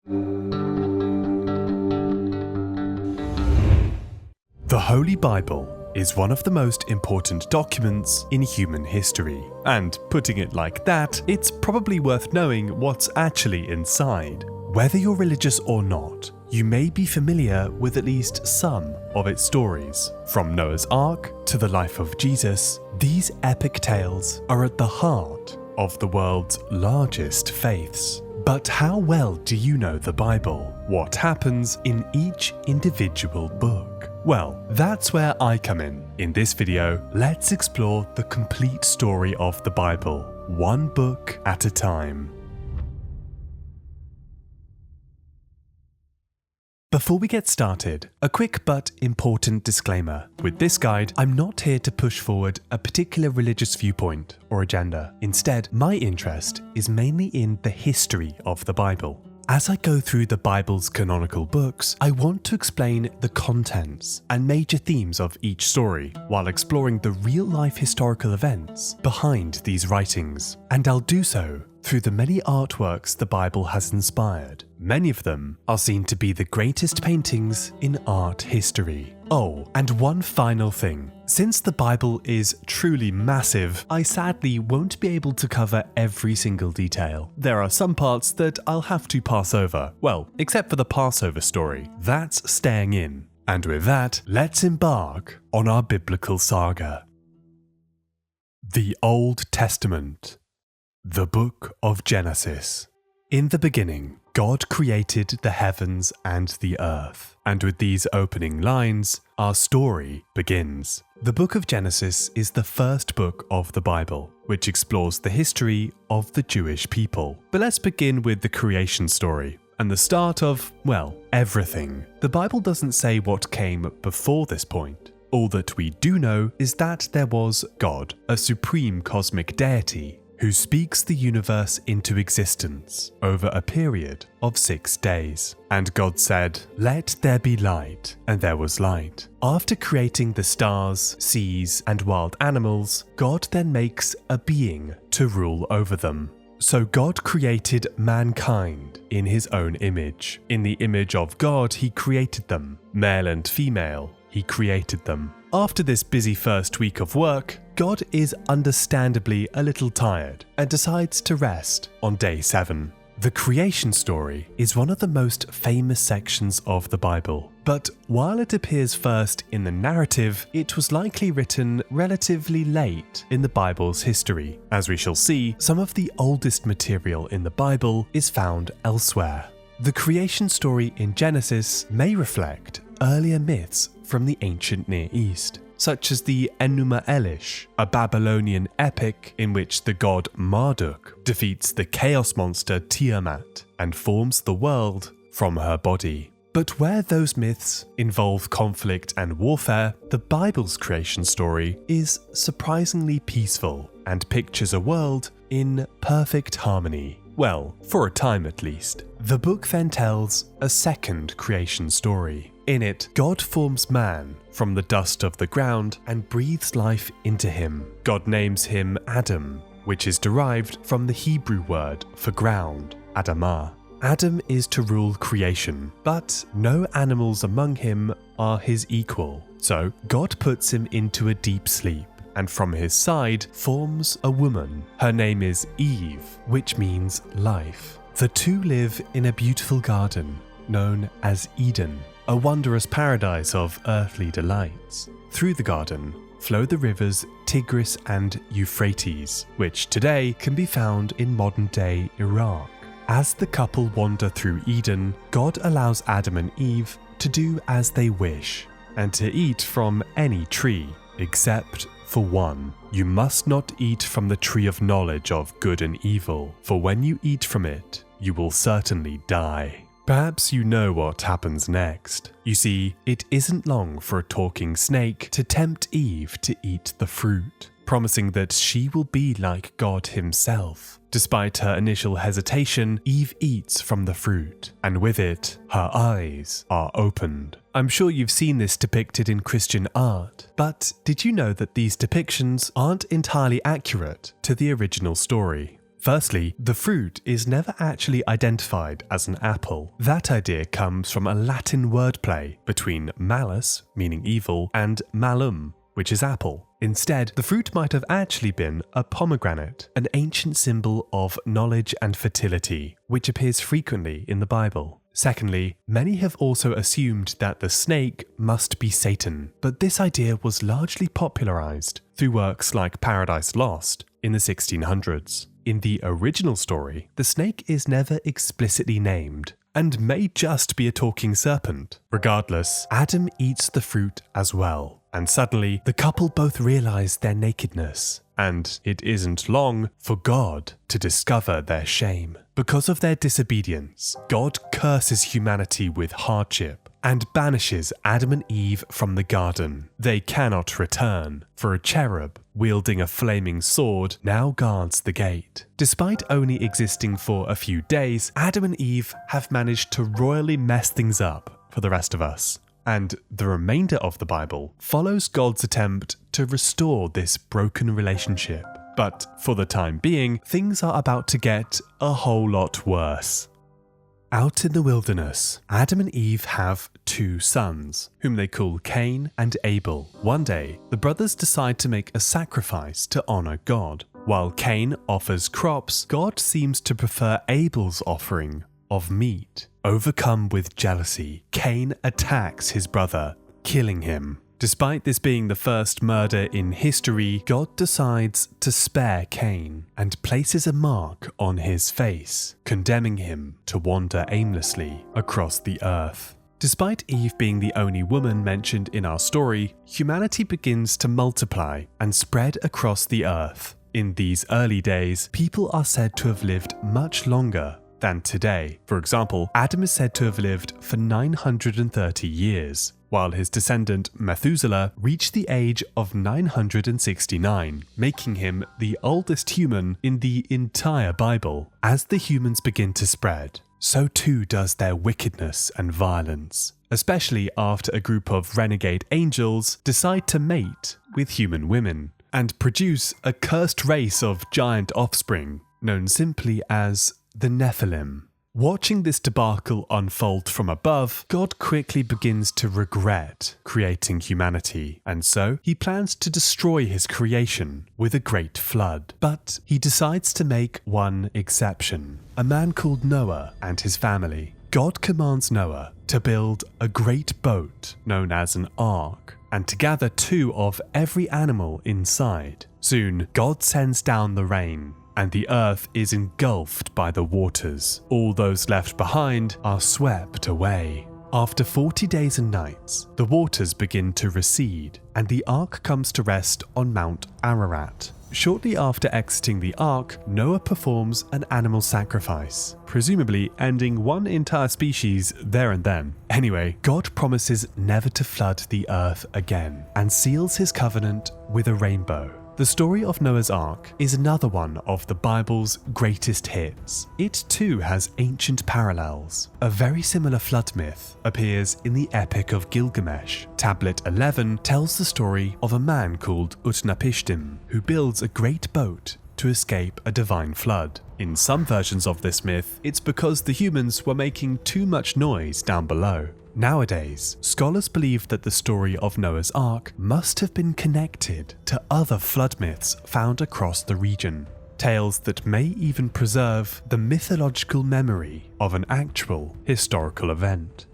The Holy Bible is one of the most important documents in human history, and putting it like that, it's probably worth knowing what's actually inside. Whether you're religious or not, you may be familiar with at least some of its stories. From Noah's Ark to the life of Jesus, these epic tales are at the heart of the world's largest faiths. But how well do you know the Bible? What happens in each individual book? Well, that's where I come in. In this video, let's explore the complete story of the Bible, one book at a time. Before we get started, a quick but important disclaimer. With this guide, I'm not here to push forward a particular religious viewpoint or agenda. Instead, my interest is mainly in the history of the Bible. As I go through the Bible's canonical books, I want to explain the contents and major themes of each story, while exploring the real-life historical events behind these writings. And I'll do so through the many artworks the Bible has inspired. Many of them are seen to be the greatest paintings in art history. Oh, and one final thing. Since the Bible is truly massive, I sadly won't be able to cover every single detail. There are some parts that I'll have to pass over. Well, except for the Passover story. That's staying in. And with that, let's embark on our biblical saga. The Old Testament. The Book of Genesis. In the beginning, God created the heavens and the earth. And with these opening lines, our story begins. The Book of Genesis is the first book of the Bible, which explores the history of the Jewish people. But let's begin with the creation story and the start of, well, everything. The Bible doesn't say what came before this point. All that we do know is that there was God, a supreme cosmic deity, who speaks the universe into existence over a period of 6 days. And God said, "Let there be light," and there was light. After creating the stars, seas, and wild animals, God then makes a being to rule over them. So God created mankind in his own image. In the image of God, he created them. Male and female, he created them. After this busy first week of work, God is understandably a little tired and decides to rest on day 7. The creation story is one of the most famous sections of the Bible, but while it appears first in the narrative, it was likely written relatively late in the Bible's history. As we shall see, some of the oldest material in the Bible is found elsewhere. The creation story in Genesis may reflect earlier myths from the ancient Near East, such as the Enuma Elish, a Babylonian epic in which the god Marduk defeats the chaos monster Tiamat and forms the world from her body. But where those myths involve conflict and warfare, the Bible's creation story is surprisingly peaceful and pictures a world in perfect harmony. Well, for a time at least. The book then tells a second creation story. In it, God forms man from the dust of the ground and breathes life into him. God names him Adam, which is derived from the Hebrew word for ground, Adamah. Adam is to rule creation, but no animals among him are his equal. So God puts him into a deep sleep, and from his side forms a woman. Her name is Eve, which means life. The two live in a beautiful garden known as Eden, a wondrous paradise of earthly delights. Through the garden flow the rivers Tigris and Euphrates, which today can be found in modern-day Iraq. As the couple wander through Eden, God allows Adam and Eve to do as they wish, and to eat from any tree, except for one. You must not eat from the tree of knowledge of good and evil, for when you eat from it, you will certainly die. Perhaps you know what happens next. You see, it isn't long for a talking snake to tempt Eve to eat the fruit, promising that she will be like God himself. Despite her initial hesitation, Eve eats from the fruit, and with it, her eyes are opened. I'm sure you've seen this depicted in Christian art, but did you know that these depictions aren't entirely accurate to the original story? Firstly, the fruit is never actually identified as an apple. That idea comes from a Latin wordplay between malus, meaning evil, and malum, which is apple. Instead, the fruit might have actually been a pomegranate, an ancient symbol of knowledge and fertility, which appears frequently in the Bible. Secondly, many have also assumed that the snake must be Satan, but this idea was largely popularized through works like Paradise Lost in the 1600s. In the original story, the snake is never explicitly named, and may just be a talking serpent. Regardless, Adam eats the fruit as well, and suddenly the couple both realize their nakedness, and it isn't long for God to discover their shame. Because of their disobedience, God curses humanity with hardship and banishes Adam and Eve from the garden. They cannot return, for a cherub wielding a flaming sword now guards the gate. Despite only existing for a few days, Adam and Eve have managed to royally mess things up for the rest of us. And the remainder of the Bible follows God's attempt to restore this broken relationship. But for the time being, things are about to get a whole lot worse. Out in the wilderness, Adam and Eve have two sons, whom they call Cain and Abel. One day, the brothers decide to make a sacrifice to honor God. While Cain offers crops, God seems to prefer Abel's offering of meat. Overcome with jealousy, Cain attacks his brother, killing him. Despite this being the first murder in history, God decides to spare Cain and places a mark on his face, condemning him to wander aimlessly across the earth. Despite Eve being the only woman mentioned in our story, humanity begins to multiply and spread across the earth. In these early days, people are said to have lived much longer than today. For example, Adam is said to have lived for 930 years, while his descendant Methuselah reached the age of 969, making him the oldest human in the entire Bible. As the humans begin to spread, so too does their wickedness and violence, especially after a group of renegade angels decide to mate with human women and produce a cursed race of giant offspring known simply as the Nephilim. Watching this debacle unfold from above, God quickly begins to regret creating humanity, and so he plans to destroy his creation with a great flood. But he decides to make one exception: a man called Noah and his family. God commands Noah to build a great boat known as an ark, and to gather two of every animal inside. Soon, God sends down the rain, and the earth is engulfed by the waters. All those left behind are swept away. After 40 days and nights, the waters begin to recede, and the ark comes to rest on Mount Ararat. Shortly after exiting the ark, Noah performs an animal sacrifice, presumably ending one entire species there and then. Anyway, God promises never to flood the earth again, and seals his covenant with a rainbow. The story of Noah's Ark is another one of the Bible's greatest hits. It too has ancient parallels. A very similar flood myth appears in the Epic of Gilgamesh. Tablet 11 tells the story of a man called Utnapishtim who builds a great boat to escape a divine flood. In some versions of this myth, it's because the humans were making too much noise down below. Nowadays, scholars believe that the story of Noah's Ark must have been connected to other flood myths found across the region, tales that may even preserve the mythological memory of an actual historical event.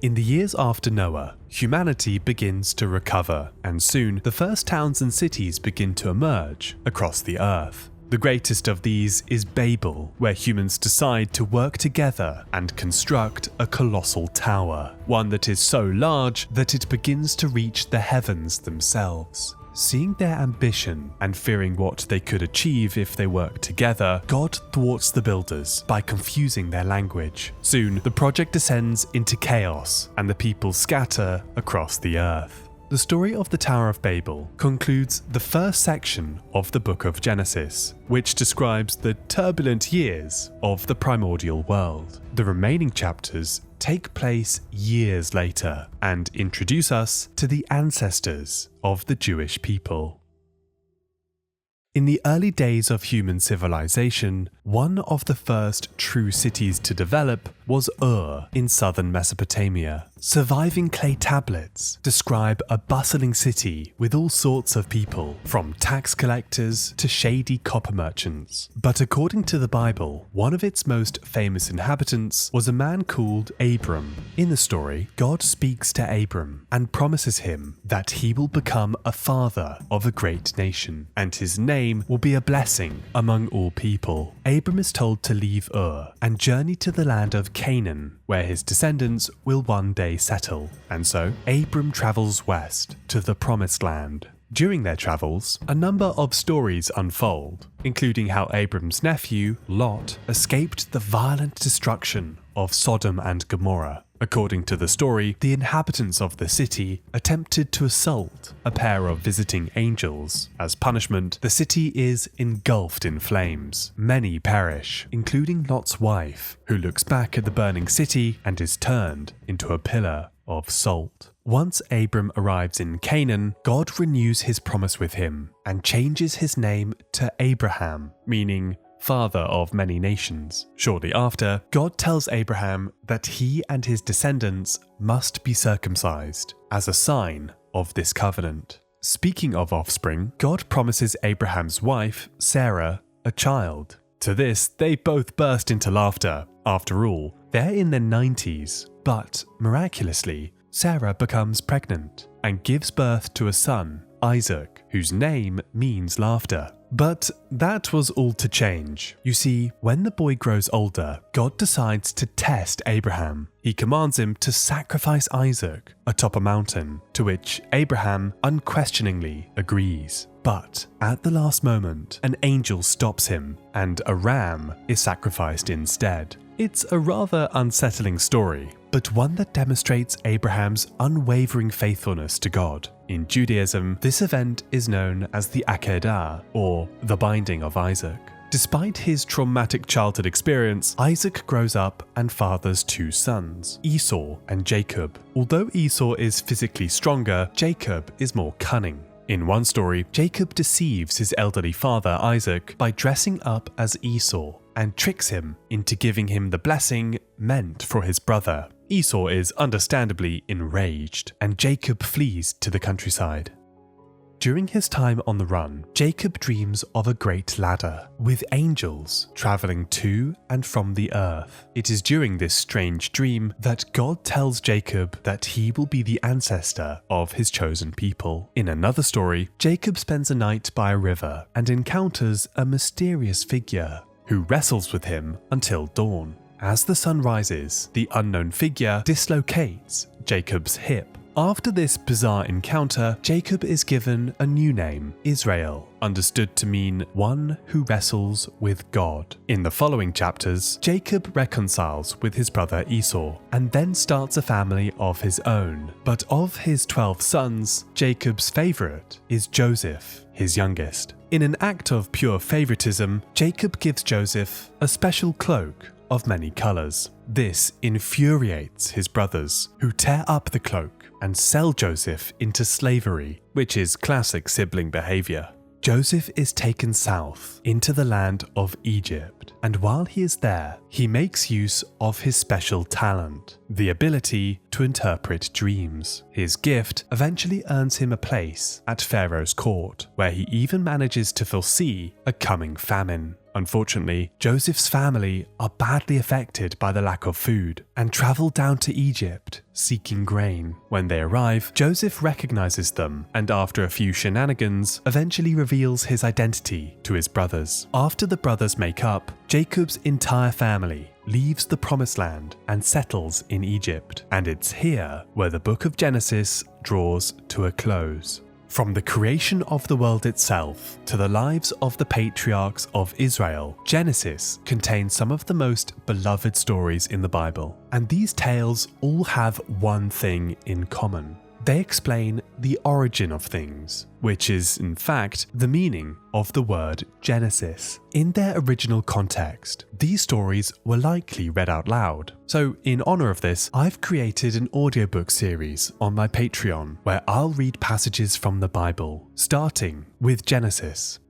In the years after Noah, humanity begins to recover, and soon the first towns and cities begin to emerge across the earth. The greatest of these is Babel, where humans decide to work together and construct a colossal tower, one that is so large that it begins to reach the heavens themselves. Seeing their ambition and fearing what they could achieve if they worked together, God thwarts the builders by confusing their language. Soon, the project descends into chaos, and the people scatter across the earth. The story of the Tower of Babel concludes the first section of the book of Genesis, which describes the turbulent years of the primordial world. The remaining chapters take place years later and introduce us to the ancestors of the Jewish people. In the early days of human civilization, one of the first true cities to develop was Ur in southern Mesopotamia. Surviving clay tablets describe a bustling city with all sorts of people, from tax collectors to shady copper merchants. But according to the Bible, one of its most famous inhabitants was a man called Abram. In the story, God speaks to Abram and promises him that he will become a father of a great nation, and his name will be a blessing among all people. Abram is told to leave Ur and journey to the land of Canaan, where his descendants will one day settle. And so, Abram travels west to the Promised Land. During their travels, a number of stories unfold, including how Abram's nephew, Lot, escaped the violent destruction of Sodom and Gomorrah. According to the story, the inhabitants of the city attempted to assault a pair of visiting angels. As punishment, the city is engulfed in flames. Many perish, including Lot's wife, who looks back at the burning city and is turned into a pillar of salt. Once Abram arrives in Canaan, God renews his promise with him and changes his name to Abraham, meaning father of many nations. Shortly after, God tells Abraham that he and his descendants must be circumcised as a sign of this covenant. Speaking of offspring, God promises Abraham's wife, Sarah, a child. To this, they both burst into laughter. After all, they're in their 90s, but miraculously, Sarah becomes pregnant and gives birth to a son, Isaac, whose name means laughter. But that was all to change. You see, when the boy grows older, God decides to test Abraham. He commands him to sacrifice Isaac atop a mountain, to which Abraham unquestioningly agrees. But at the last moment, an angel stops him, and a ram is sacrificed instead. It's a rather unsettling story, but one that demonstrates Abraham's unwavering faithfulness to God. In Judaism, this event is known as the Akedah, or the binding of Isaac. Despite his traumatic childhood experience, Isaac grows up and fathers two sons, Esau and Jacob. Although Esau is physically stronger, Jacob is more cunning. In one story, Jacob deceives his elderly father Isaac by dressing up as Esau and tricks him into giving him the blessing meant for his brother. Esau is understandably enraged, and Jacob flees to the countryside. During his time on the run, Jacob dreams of a great ladder with angels traveling to and from the earth. It is during this strange dream that God tells Jacob that he will be the ancestor of his chosen people. In another story, Jacob spends a night by a river and encounters a mysterious figure who wrestles with him until dawn. As the sun rises, the unknown figure dislocates Jacob's hip. After this bizarre encounter, Jacob is given a new name, Israel, understood to mean one who wrestles with God. In the following chapters, Jacob reconciles with his brother Esau and then starts a family of his own. But of his 12 sons, Jacob's favorite is Joseph, his youngest. In an act of pure favoritism, Jacob gives Joseph a special cloak of many colors. This infuriates his brothers, who tear up the cloak and sell Joseph into slavery, which is classic sibling behavior. Joseph is taken south into the land of Egypt, and while he is there, he makes use of his special talent, the ability to interpret dreams. His gift eventually earns him a place at Pharaoh's court, where he even manages to foresee a coming famine. Unfortunately, Joseph's family are badly affected by the lack of food and travel down to Egypt seeking grain. When they arrive, Joseph recognizes them and after a few shenanigans, eventually reveals his identity to his brothers. After the brothers make up, Jacob's entire family leaves the Promised Land and settles in Egypt. And it's here where the book of Genesis draws to a close. From the creation of the world itself to the lives of the patriarchs of Israel, Genesis contains some of the most beloved stories in the Bible. And these tales all have one thing in common. They explain the origin of things, which is, in fact, the meaning of the word Genesis. In their original context, these stories were likely read out loud. So, in honor of this, I've created an audiobook series on my Patreon where I'll read passages from the Bible, starting with Genesis.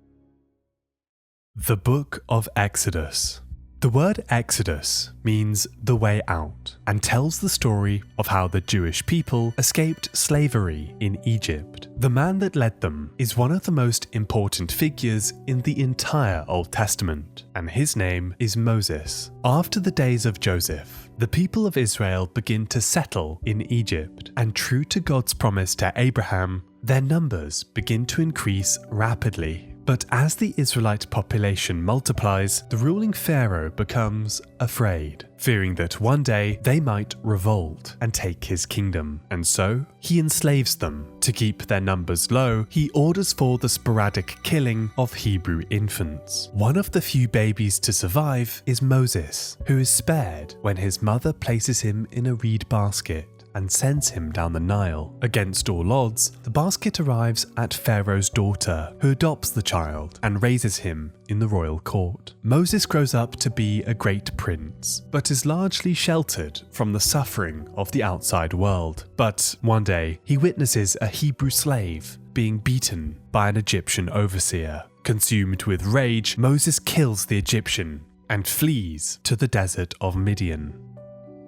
The Book of Exodus. The word Exodus means the way out and tells the story of how the Jewish people escaped slavery in Egypt. The man that led them is one of the most important figures in the entire Old Testament, and his name is Moses. After the days of Joseph, the people of Israel begin to settle in Egypt, and true to God's promise to Abraham, their numbers begin to increase rapidly. But as the Israelite population multiplies, the ruling Pharaoh becomes afraid, fearing that one day they might revolt and take his kingdom, and so he enslaves them. To keep their numbers low, he orders for the sporadic killing of Hebrew infants. One of the few babies to survive is Moses, who is spared when his mother places him in a reed basket and sends him down the Nile. Against all odds, the basket arrives at Pharaoh's daughter, who adopts the child and raises him in the royal court. Moses grows up to be a great prince, but is largely sheltered from the suffering of the outside world. But one day, he witnesses a Hebrew slave being beaten by an Egyptian overseer. Consumed with rage, Moses kills the Egyptian and flees to the desert of Midian.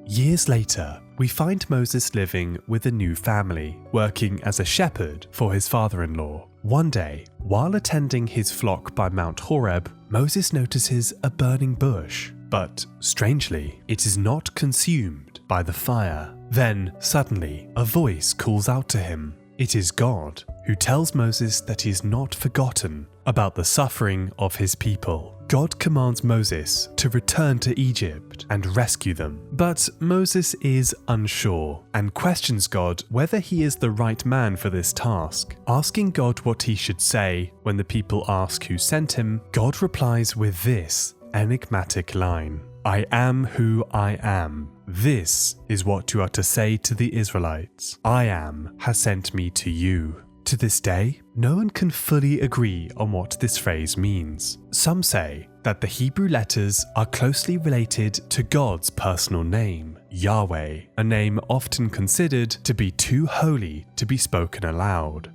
Years later, we find Moses living with a new family, working as a shepherd for his father-in-law. One day, while attending his flock by Mount Horeb, Moses notices a burning bush, but strangely, it is not consumed by the fire. Then, suddenly, a voice calls out to him. It is God, who tells Moses that he is not forgotten about the suffering of his people. God commands Moses to return to Egypt and rescue them. But Moses is unsure and questions God whether he is the right man for this task. Asking God what he should say when the people ask who sent him, God replies with this enigmatic line: "I am who I am. This is what you are to say to the Israelites. I am has sent me to you." To this day, no one can fully agree on what this phrase means. Some say that the Hebrew letters are closely related to God's personal name, Yahweh, a name often considered to be too holy to be spoken aloud.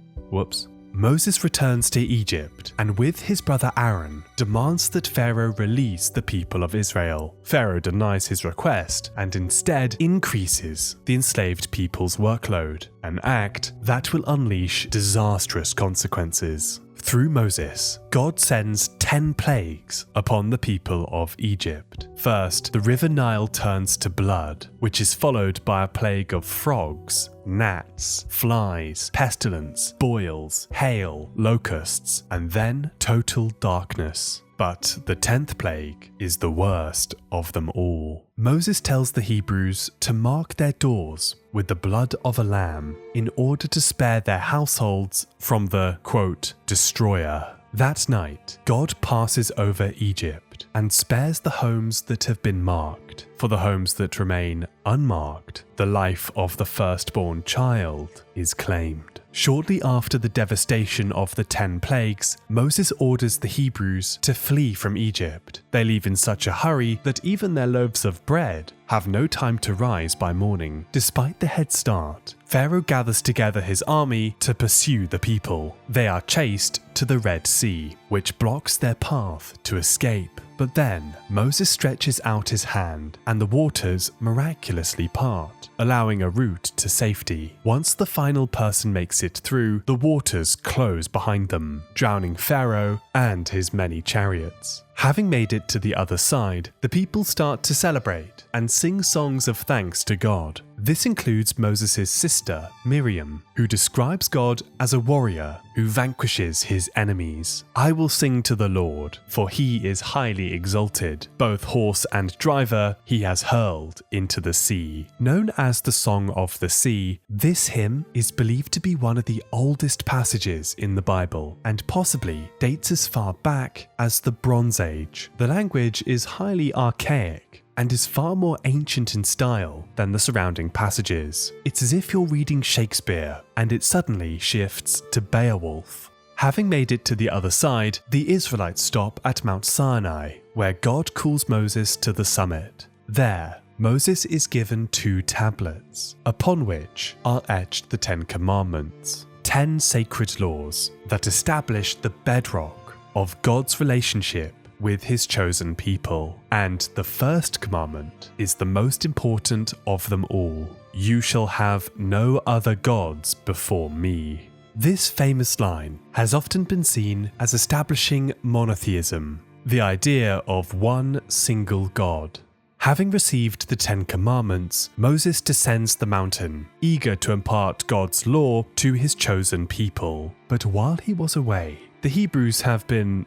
Moses returns to Egypt and with his brother Aaron demands that Pharaoh release the people of Israel. Pharaoh denies his request and instead increases the enslaved people's workload, an act that will unleash disastrous consequences. Through Moses, God sends 10 plagues upon the people of Egypt. First, the river Nile turns to blood, which is followed by a plague of frogs, gnats, flies, pestilence, boils, hail, locusts, and then total darkness. But the 10th plague is the worst of them all. Moses tells the Hebrews to mark their doors with the blood of a lamb in order to spare their households from the, quote, destroyer. That night, God passes over Egypt and spares the homes that have been marked. For the homes that remain unmarked, the life of the firstborn child is claimed. Shortly after the devastation of the 10 plagues, Moses orders the Hebrews to flee from Egypt. They leave in such a hurry that even their loaves of bread have no time to rise by morning. Despite the head start, Pharaoh gathers together his army to pursue the people. They are chased to the Red Sea, which blocks their path to escape. But then Moses stretches out his hand and the waters miraculously part, allowing a route to safety. Once the final person makes it through, the waters close behind them, drowning Pharaoh and his many chariots. Having made it to the other side, the people start to celebrate and sing songs of thanks to God. This includes Moses' sister, Miriam, who describes God as a warrior who vanquishes his enemies. "I will sing to the Lord, for he is highly exalted. Both horse and driver he has hurled into the sea." Known as the Song of the Sea, this hymn is believed to be one of the oldest passages in the Bible and possibly dates as far back as the Bronze Age. The language is highly archaic and is far more ancient in style than the surrounding passages. It's as if you're reading Shakespeare and it suddenly shifts to Beowulf. Having made it to the other side, the Israelites stop at Mount Sinai, where God calls Moses to the summit. There, Moses is given 2 tablets, upon which are etched the 10 Commandments, 10 sacred laws that establish the bedrock of God's relationship with his chosen people. And the first commandment is the most important of them all. You shall have no other gods before me. This famous line has often been seen as establishing monotheism, the idea of one single God. Having received the 10 Commandments, Moses descends the mountain, eager to impart God's law to his chosen people. But while he was away, the Hebrews have been,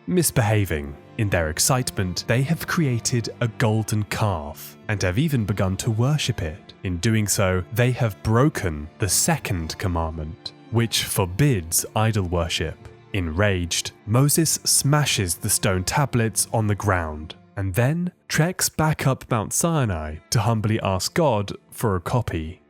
misbehaving. In their excitement, they have created a golden calf and have even begun to worship it. In doing so, they have broken the second commandment, which forbids idol worship. Enraged, Moses smashes the stone tablets on the ground and then treks back up Mount Sinai to humbly ask God for a copy.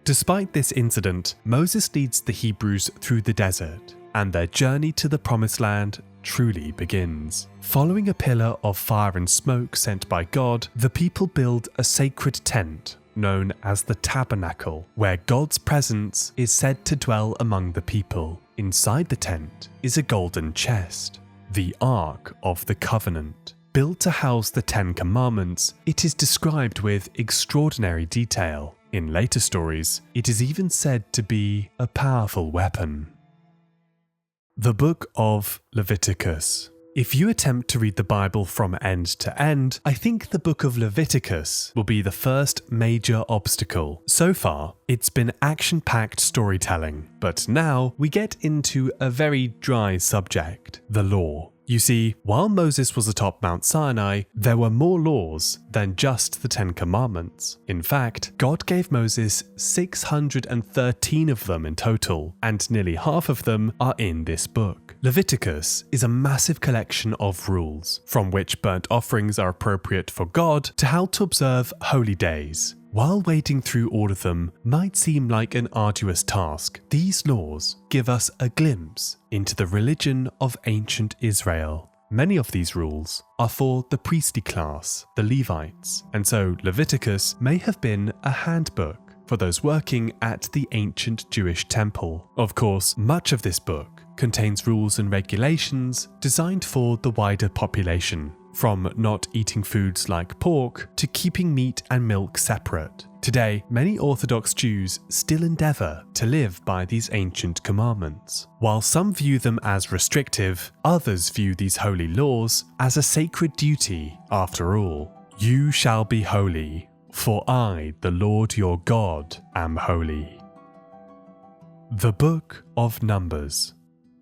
Despite this incident, Moses leads the Hebrews through the desert, and their journey to the Promised Land truly begins. Following a pillar of fire and smoke sent by God, the people build a sacred tent known as the Tabernacle, where God's presence is said to dwell among the people. Inside the tent is a golden chest, the Ark of the Covenant. Built to house the 10 Commandments, it is described with extraordinary detail. In later stories, it is even said to be a powerful weapon. The Book of Leviticus. If you attempt to read the Bible from end to end, I think the book of Leviticus will be the first major obstacle. So far, it's been action-packed storytelling, but now we get into a very dry subject, the law. You see, while Moses was atop Mount Sinai, there were more laws than just the 10 Commandments. In fact, God gave Moses 613 of them in total, and nearly half of them are in this book. Leviticus is a massive collection of rules, from which burnt offerings are appropriate for God to how to observe holy days. While wading through all of them might seem like an arduous task, these laws give us a glimpse into the religion of ancient Israel. Many of these rules are for the priestly class, the Levites, and so Leviticus may have been a handbook for those working at the ancient Jewish temple. Of course, much of this book contains rules and regulations designed for the wider population, from not eating foods like pork to keeping meat and milk separate. Today, many Orthodox Jews still endeavour to live by these ancient commandments. While some view them as restrictive, others view these holy laws as a sacred duty. After all, you shall be holy, for I, the Lord your God, am holy. The Book of Numbers.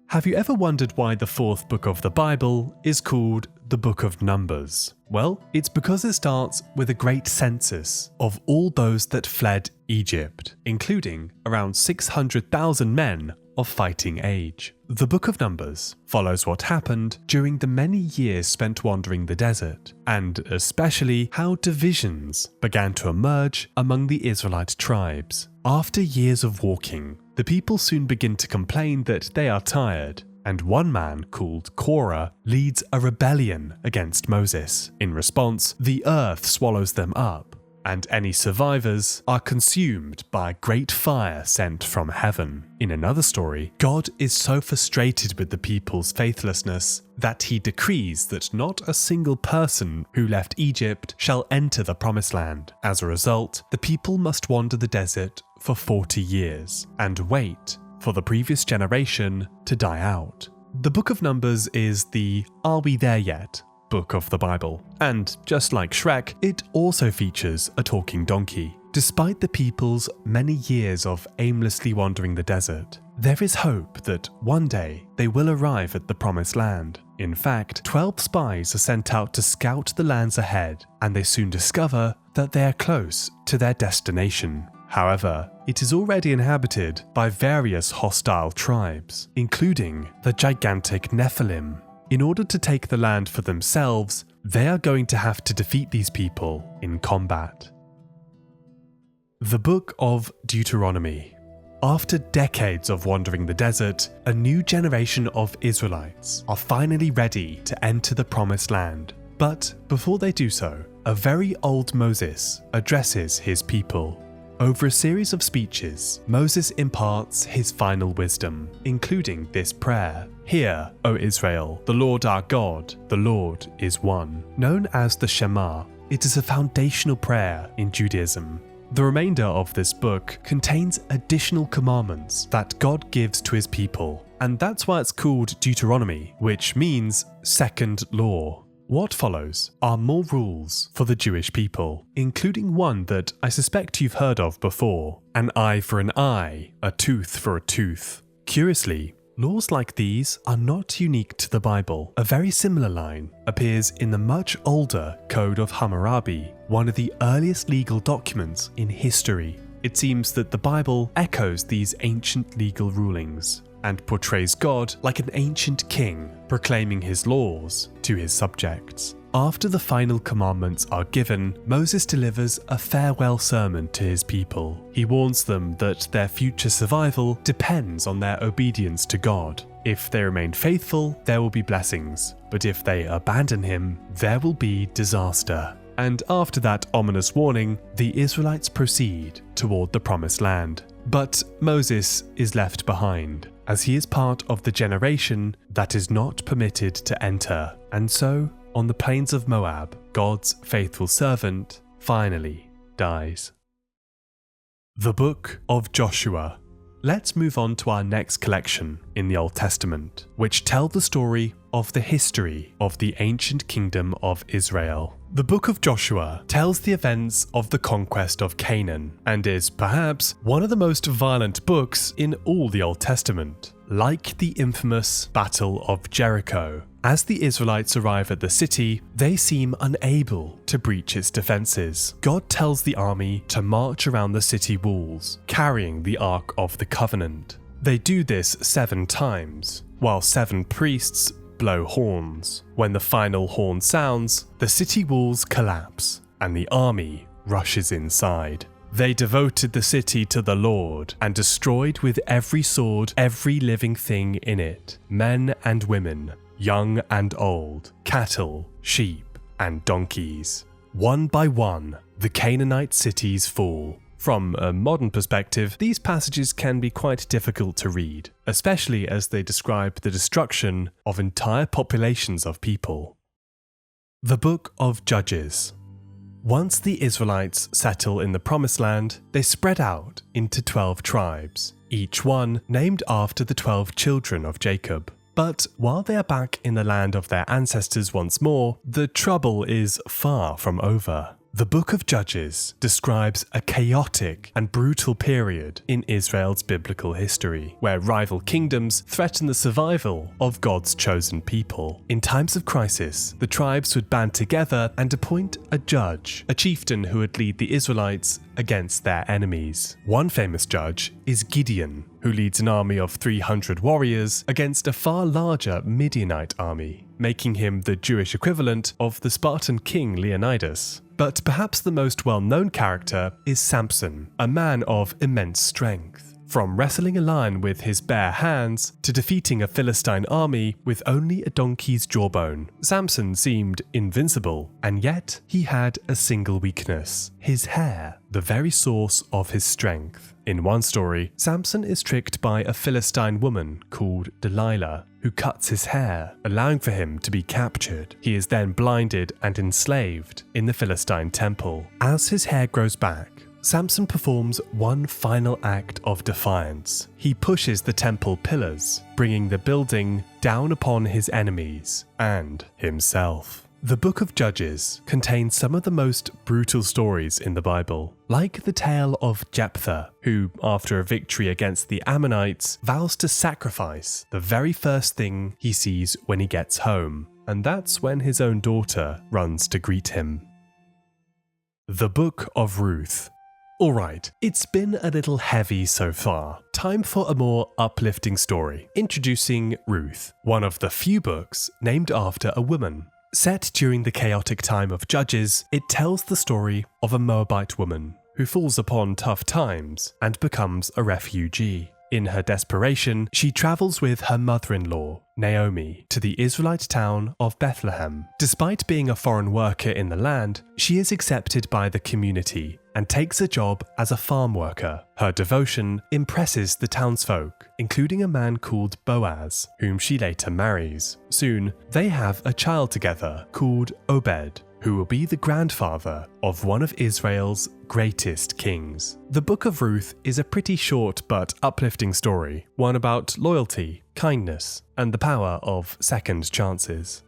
Have you ever wondered why the fourth book of the Bible is called the Book of Numbers? Well, it's because it starts with a great census of all those that fled Egypt, including around 600,000 men of fighting age. The Book of Numbers follows what happened during the many years spent wandering the desert, and especially how divisions began to emerge among the Israelite tribes. After years of walking, the people soon begin to complain that they are tired, and one man called Korah leads a rebellion against Moses. In response, the earth swallows them up, and any survivors are consumed by a great fire sent from heaven. In another story, God is so frustrated with the people's faithlessness that he decrees that not a single person who left Egypt shall enter the Promised Land. As a result, the people must wander the desert for 40 years and wait for the previous generation to die out. The Book of Numbers is the "Are we there yet?" book of the Bible, and just like Shrek, it also features a talking donkey. Despite the people's many years of aimlessly wandering the desert, there is hope that one day they will arrive at the Promised Land. In fact, 12 spies are sent out to scout the lands ahead, and they soon discover that they are close to their destination. However, it is already inhabited by various hostile tribes, including the gigantic Nephilim. In order to take the land for themselves, they are going to have to defeat these people in combat. The Book of Deuteronomy. After decades of wandering the desert, a new generation of Israelites are finally ready to enter the Promised Land. But before they do so, a very old Moses addresses his people. Over a series of speeches, Moses imparts his final wisdom, including this prayer: "Hear, O Israel, the Lord our God, the Lord is one." Known as the Shema, it is a foundational prayer in Judaism. The remainder of this book contains additional commandments that God gives to his people, and that's why it's called Deuteronomy, which means second law. What follows are more rules for the Jewish people, including one that I suspect you've heard of before: an eye for an eye, a tooth for a tooth. Curiously, laws like these are not unique to the Bible. A very similar line appears in the much older Code of Hammurabi, one of the earliest legal documents in history. It seems that the Bible echoes these ancient legal rulings and portrays God like an ancient king, proclaiming his laws to his subjects. After the final commandments are given, Moses delivers a farewell sermon to his people. He warns them that their future survival depends on their obedience to God. If they remain faithful, there will be blessings, but if they abandon him, there will be disaster. And after that ominous warning, the Israelites proceed toward the promised land. But Moses is left behind, as he is part of the generation that is not permitted to enter. And so, on the plains of Moab, God's faithful servant finally dies. The Book of Joshua. Let's move on to our next collection in the Old Testament, which tell the story of the history of the ancient kingdom of Israel. The Book of Joshua tells the events of the conquest of Canaan and is perhaps one of the most violent books in all the Old Testament. Like the infamous Battle of Jericho, as the Israelites arrive at the city, they seem unable to breach its defenses. God tells the army to march around the city walls, carrying the Ark of the Covenant. They do this 7 times, while 7 priests blow horns. When the final horn sounds, the city walls collapse, and the army rushes inside. They devoted the city to the Lord and destroyed with every sword every living thing in it, men and women, young and old, cattle, sheep, and donkeys. One by one, the Canaanite cities fall. From a modern perspective, these passages can be quite difficult to read, especially as they describe the destruction of entire populations of people. The Book of Judges. Once the Israelites settle in the Promised Land, they spread out into 12 tribes, each one named after the 12 children of Jacob. But while they are back in the land of their ancestors once more, the trouble is far from over. The Book of Judges describes a chaotic and brutal period in Israel's biblical history, where rival kingdoms threaten the survival of God's chosen people. In times of crisis, the tribes would band together and appoint a judge, a chieftain who would lead the Israelites against their enemies. One famous judge is Gideon, who leads an army of 300 warriors against a far larger Midianite army, making him the Jewish equivalent of the Spartan king Leonidas. But perhaps the most well-known character is Samson, a man of immense strength. From wrestling a lion with his bare hands to defeating a Philistine army with only a donkey's jawbone, Samson seemed invincible, and yet he had a single weakness: his hair, the very source of his strength. In one story, Samson is tricked by a Philistine woman called Delilah, who cuts his hair, allowing for him to be captured. He is then blinded and enslaved in the Philistine temple. As his hair grows back, Samson performs one final act of defiance. He pushes the temple pillars, bringing the building down upon his enemies and himself. The Book of Judges contains some of the most brutal stories in the Bible, like the tale of Jephthah, who, after a victory against the Ammonites, vows to sacrifice the very first thing he sees when he gets home, and that's when his own daughter runs to greet him. The Book of Ruth. Alright, it's been a little heavy so far. Time for a more uplifting story. Introducing Ruth, one of the few books named after a woman. Set during the chaotic time of Judges, it tells the story of a Moabite woman who falls upon tough times and becomes a refugee. In her desperation, she travels with her mother-in-law, Naomi, to the Israelite town of Bethlehem. Despite being a foreign worker in the land, she is accepted by the community and takes a job as a farm worker. Her devotion impresses the townsfolk, including a man called Boaz, whom she later marries. Soon, they have a child together called Obed, who will be the grandfather of one of Israel's greatest kings. The Book of Ruth is a pretty short but uplifting story, one about loyalty, kindness, and the power of second chances.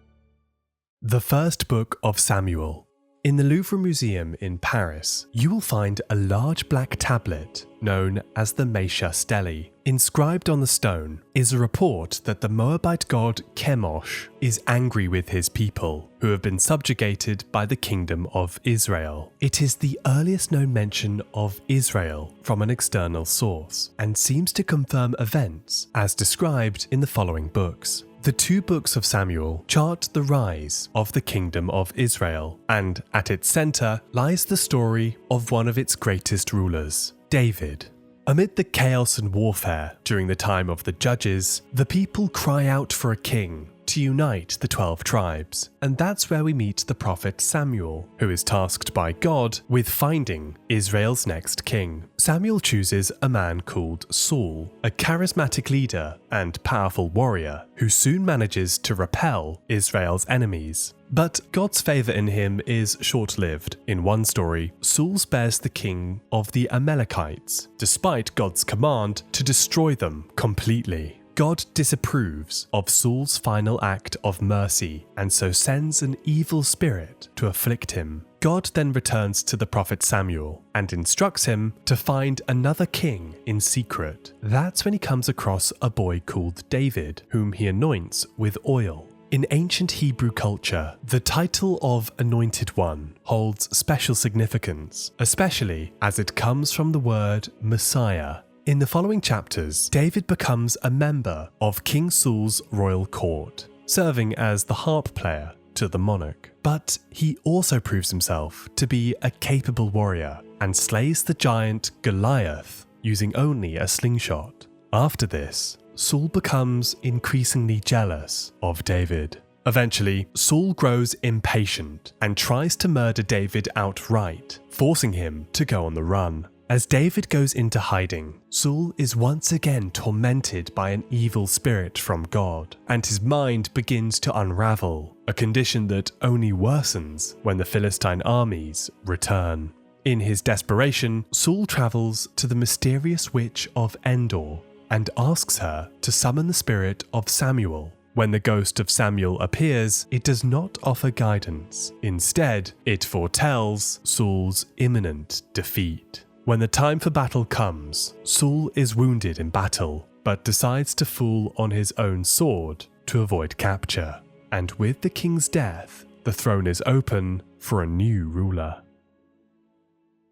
The First Book of Samuel. In the Louvre Museum in Paris, you will find a large black tablet known as the Mesha Stele. Inscribed on the stone is a report that the Moabite god Chemosh is angry with his people, who have been subjugated by the kingdom of Israel. It is the earliest known mention of Israel from an external source, and seems to confirm events as described in the following books. The 2 books of Samuel chart the rise of the kingdom of Israel, and at its center lies the story of one of its greatest rulers, David. Amid the chaos and warfare during the time of the Judges, the people cry out for a king to unite the 12 tribes, and that's where we meet the prophet Samuel, who is tasked by God with finding Israel's next king. Samuel chooses a man called Saul, a charismatic leader and powerful warrior who soon manages to repel Israel's enemies. But God's favor in him is short-lived. In one story, Saul spares the king of the Amalekites, despite God's command to destroy them completely. God disapproves of Saul's final act of mercy, and so sends an evil spirit to afflict him. God then returns to the prophet Samuel and instructs him to find another king in secret. That's when he comes across a boy called David, whom he anoints with oil. In ancient Hebrew culture, the title of Anointed One holds special significance, especially as it comes from the word Messiah. In the following chapters, David becomes a member of King Saul's royal court, serving as the harp player to the monarch. But he also proves himself to be a capable warrior and slays the giant Goliath using only a slingshot. After this, Saul becomes increasingly jealous of David. Eventually, Saul grows impatient and tries to murder David outright, forcing him to go on the run. As David goes into hiding, Saul is once again tormented by an evil spirit from God, and his mind begins to unravel, a condition that only worsens when the Philistine armies return. In his desperation, Saul travels to the mysterious witch of Endor and asks her to summon the spirit of Samuel. When the ghost of Samuel appears, it does not offer guidance. Instead, it foretells Saul's imminent defeat. When the time for battle comes, Saul is wounded in battle, but decides to fall on his own sword to avoid capture. And with the king's death, the throne is open for a new ruler.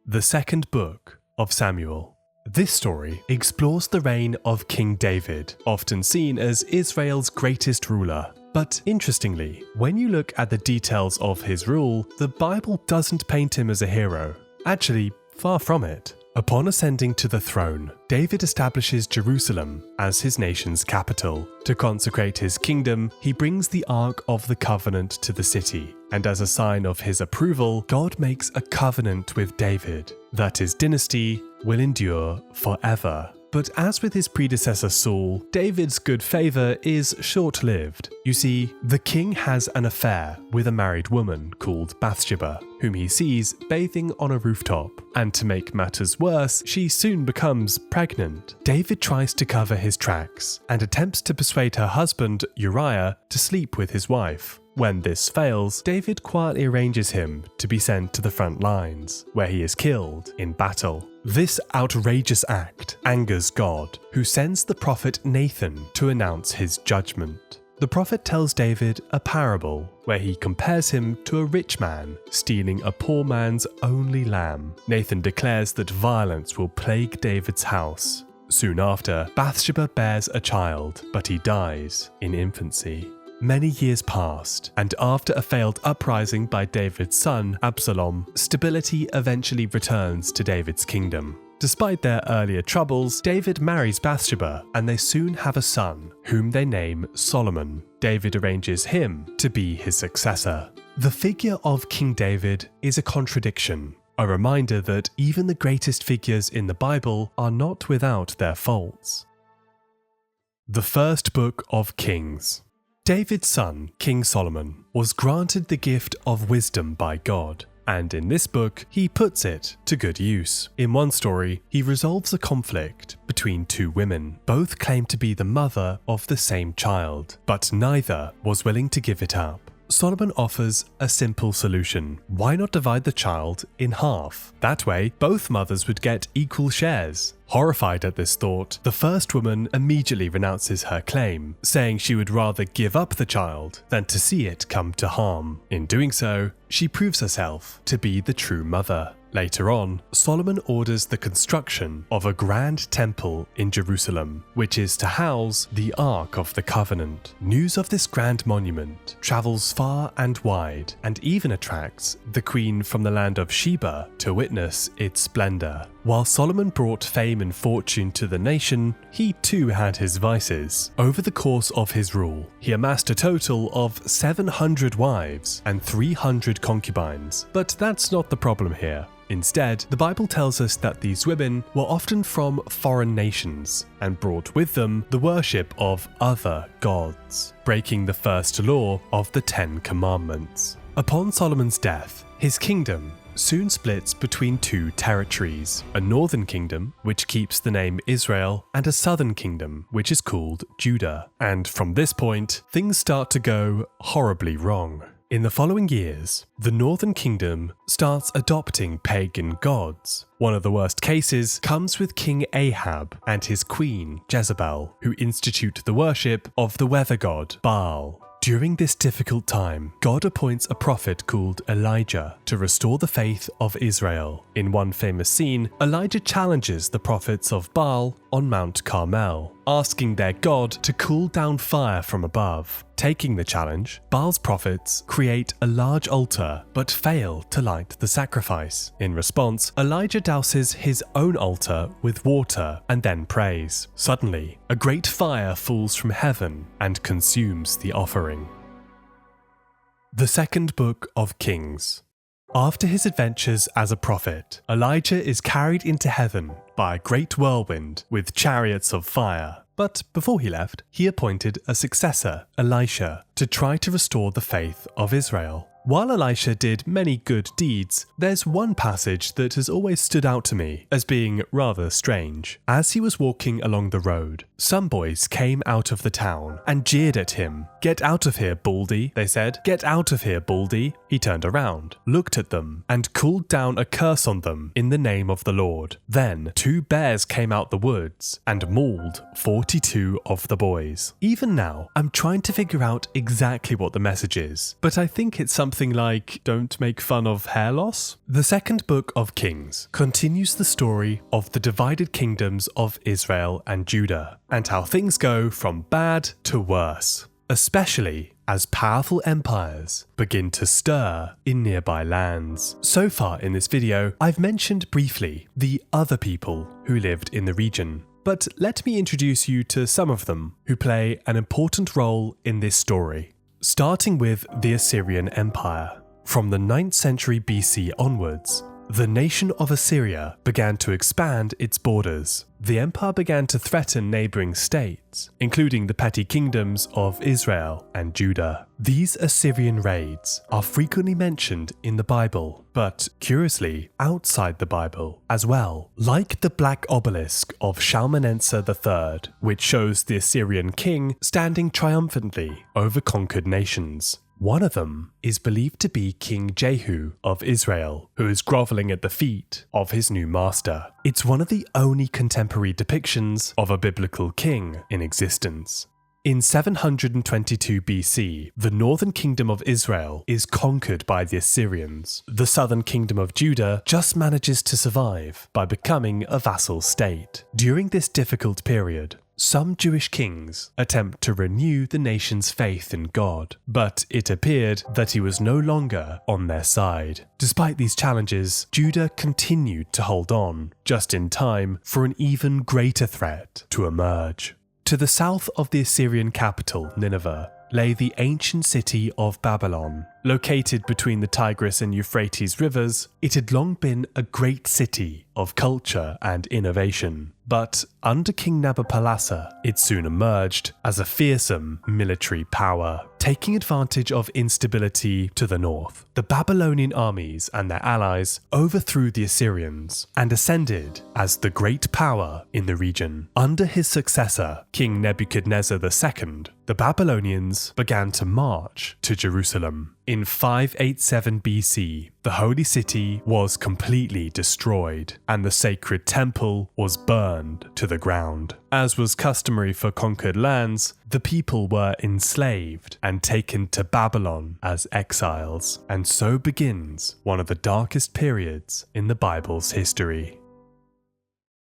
The Second Book of Samuel. This story explores the reign of King David, often seen as Israel's greatest ruler. But interestingly, when you look at the details of his rule, the Bible doesn't paint him as a hero. Actually, far from it. Upon ascending to the throne, David establishes Jerusalem as his nation's capital. To consecrate his kingdom, he brings the Ark of the Covenant to the city, and as a sign of his approval, God makes a covenant with David that his dynasty will endure forever. But as with his predecessor Saul, David's good favor is short-lived. You see, the king has an affair with a married woman called Bathsheba, whom he sees bathing on a rooftop, and to make matters worse, she soon becomes pregnant. David tries to cover his tracks and attempts to persuade her husband, Uriah, to sleep with his wife. When this fails, David quietly arranges him to be sent to the front lines, where he is killed in battle. This outrageous act angers God, who sends the prophet Nathan to announce his judgment. The prophet tells David a parable where he compares him to a rich man stealing a poor man's only lamb. Nathan declares that violence will plague David's house. Soon after, Bathsheba bears a child, but he dies in infancy. Many years passed, and after a failed uprising by David's son, Absalom, stability eventually returns to David's kingdom. Despite their earlier troubles, David marries Bathsheba, and they soon have a son, whom they name Solomon. David arranges him to be his successor. The figure of King David is a contradiction. A reminder that even the greatest figures in the Bible are not without their faults. The first book of Kings. David's son, King Solomon, was granted the gift of wisdom by God, and in this book, he puts it to good use. In one story, he resolves a conflict between two women. Both claimed to be the mother of the same child, but neither was willing to give it up. Solomon offers a simple solution. Why not divide the child in half? That way, both mothers would get equal shares. Horrified at this thought, the first woman immediately renounces her claim, saying she would rather give up the child than to see it come to harm. In doing so, she proves herself to be the true mother. Later on, Solomon orders the construction of a grand temple in Jerusalem, which is to house the Ark of the Covenant. News of this grand monument travels far and wide, and even attracts the queen from the land of Sheba to witness its splendor. While Solomon brought fame and fortune to the nation, he too had his vices. Over the course of his rule, he amassed a total of 700 wives and 300 concubines. But that's not the problem here. Instead, the Bible tells us that these women were often from foreign nations and brought with them the worship of other gods, breaking the first law of the 10 Commandments. Upon Solomon's death, his kingdom soon splits between two territories, a northern kingdom, which keeps the name Israel, and a southern kingdom, which is called Judah. And from this point, things start to go horribly wrong. In the following years, the northern kingdom starts adopting pagan gods. One of the worst cases comes with King Ahab and his queen Jezebel, who institute the worship of the weather god Baal. During this difficult time, God appoints a prophet called Elijah to restore the faith of Israel. In one famous scene, Elijah challenges the prophets of Baal on Mount Carmel, asking their God to cool down fire from above. Taking the challenge, Baal's prophets create a large altar but fail to light the sacrifice. In response, Elijah douses his own altar with water and then prays. Suddenly, a great fire falls from heaven and consumes the offering. The second book of Kings. After his adventures as a prophet, Elijah is carried into heaven by a great whirlwind with chariots of fire. But before he left, he appointed a successor, Elisha, to try to restore the faith of Israel. While Elisha did many good deeds, there's one passage that has always stood out to me as being rather strange. As he was walking along the road, some boys came out of the town and jeered at him. "Get out of here, Baldy," they said. "Get out of here, Baldy." He turned around, looked at them, and called down a curse on them in the name of the Lord. Then 2 bears came out the woods and mauled 42 of the boys. Even now, I'm trying to figure out exactly what the message is, but I think it's something like, don't make fun of hair loss? The second book of Kings continues the story of the divided kingdoms of Israel and Judah, and how things go from bad to worse, especially as powerful empires begin to stir in nearby lands. So far in this video, I've mentioned briefly the other people who lived in the region. But let me introduce you to some of them who play an important role in this story. Starting with the Assyrian Empire. From the 9th century BC onwards, the nation of Assyria began to expand its borders. The empire began to threaten neighboring states, including the petty kingdoms of Israel and Judah. These Assyrian raids are frequently mentioned in the Bible, but curiously, outside the Bible as well, like the black obelisk of Shalmaneser III, which shows the Assyrian king standing triumphantly over conquered nations. One of them is believed to be King Jehu of Israel, who is groveling at the feet of his new master. It's one of the only contemporary depictions of a biblical king in existence. In 722 BC, the northern kingdom of Israel is conquered by the Assyrians. The southern kingdom of Judah just manages to survive by becoming a vassal state. During this difficult period, some Jewish kings attempt to renew the nation's faith in God, but it appeared that he was no longer on their side. Despite these challenges, Judah continued to hold on, just in time for an even greater threat to emerge. To the south of the Assyrian capital, Nineveh, lay the ancient city of Babylon. Located between the Tigris and Euphrates rivers, it had long been a great city of culture and innovation. But under King Nabopolassar, it soon emerged as a fearsome military power, taking advantage of instability to the north. The Babylonian armies and their allies overthrew the Assyrians and ascended as the great power in the region. Under his successor, King Nebuchadnezzar II, the Babylonians began to march to Jerusalem. In 587 BC, the holy city was completely destroyed, and the sacred temple was burned to the ground. As was customary for conquered lands, the people were enslaved and taken to Babylon as exiles, and so begins one of the darkest periods in the Bible's history.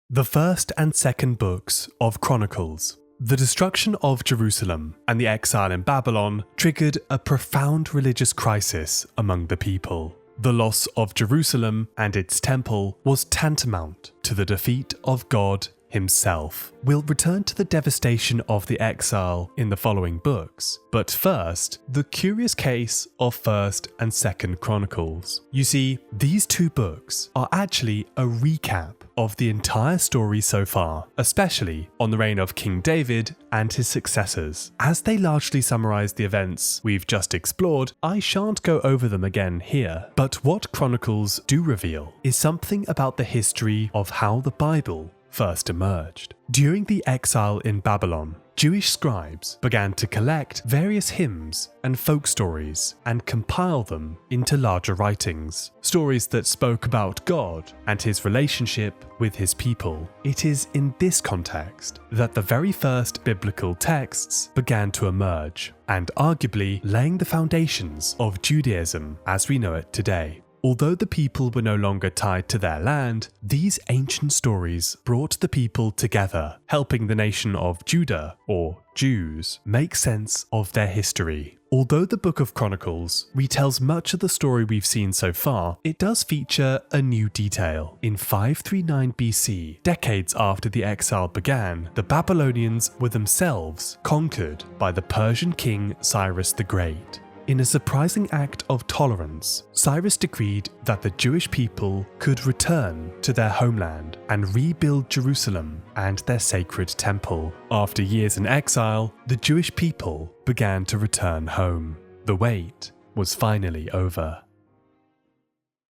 The first and second books of Chronicles. The destruction of Jerusalem and the exile in Babylon triggered a profound religious crisis among the people. The loss of Jerusalem and its temple was tantamount to the defeat of God himself. We'll return to the devastation of the exile in the following books, but first, the curious case of 1st and 2nd Chronicles. You see, these two books are actually a recap of the entire story so far, especially on the reign of King David and his successors. As they largely summarize the events we've just explored, I shan't go over them again here, but what Chronicles do reveal is something about the history of how the Bible first emerged. During the exile in Babylon, Jewish scribes began to collect various hymns and folk stories and compile them into larger writings, stories that spoke about God and his relationship with his people. It is in this context that the very first biblical texts began to emerge, and arguably laying the foundations of Judaism as we know it today. Although the people were no longer tied to their land, these ancient stories brought the people together, helping the nation of Judah, or Jews, make sense of their history. Although the Book of Chronicles retells much of the story we've seen so far, it does feature a new detail. In 539 BC, decades after the exile began, the Babylonians were themselves conquered by the Persian king Cyrus the Great. In a surprising act of tolerance, Cyrus decreed that the Jewish people could return to their homeland and rebuild Jerusalem and their sacred temple. After years in exile, the Jewish people began to return home. The wait was finally over.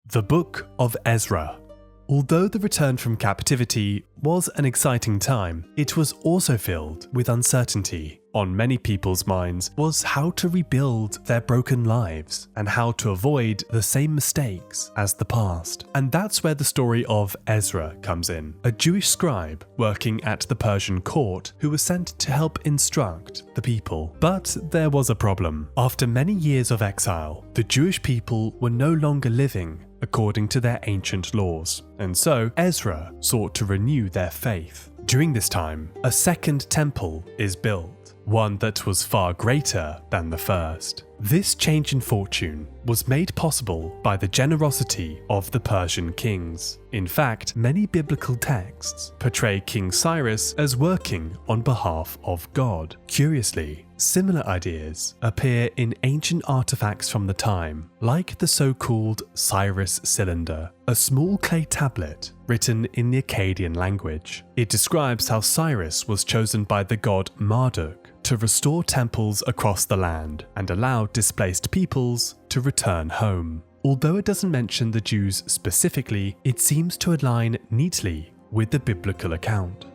The Book of Ezra. Although the return from captivity was an exciting time, it was also filled with uncertainty. On many people's minds was how to rebuild their broken lives and how to avoid the same mistakes as the past. And that's where the story of Ezra comes in, a Jewish scribe working at the Persian court who was sent to help instruct the people. But there was a problem. After many years of exile, the Jewish people were no longer living according to their ancient laws, and so Ezra sought to renew their faith. During this time, a second temple is built, one that was far greater than the first. This change in fortune was made possible by the generosity of the Persian kings. In fact, many biblical texts portray King Cyrus as working on behalf of God. Curiously, similar ideas appear in ancient artifacts from the time, like the so-called Cyrus cylinder, a small clay tablet written in the Akkadian language. It describes how Cyrus was chosen by the god Marduk to restore temples across the land and allow displaced peoples to return home. Although it doesn't mention the Jews specifically, it seems to align neatly with the biblical account.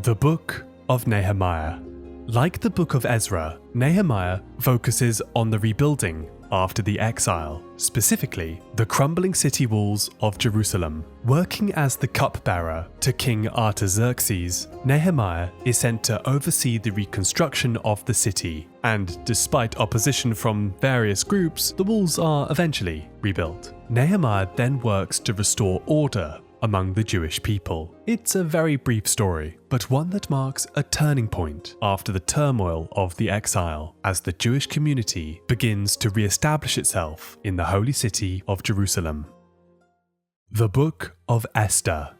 The Book of Nehemiah. Like the Book of Ezra, Nehemiah focuses on the rebuilding after the exile, specifically the crumbling city walls of Jerusalem. Working as the cupbearer to King Artaxerxes, Nehemiah is sent to oversee the reconstruction of the city, and despite opposition from various groups, the walls are eventually rebuilt. Nehemiah then works to restore order among the Jewish people. It's a very brief story, but one that marks a turning point after the turmoil of the exile, as the Jewish community begins to re-establish itself in the holy city of Jerusalem. The Book of Esther.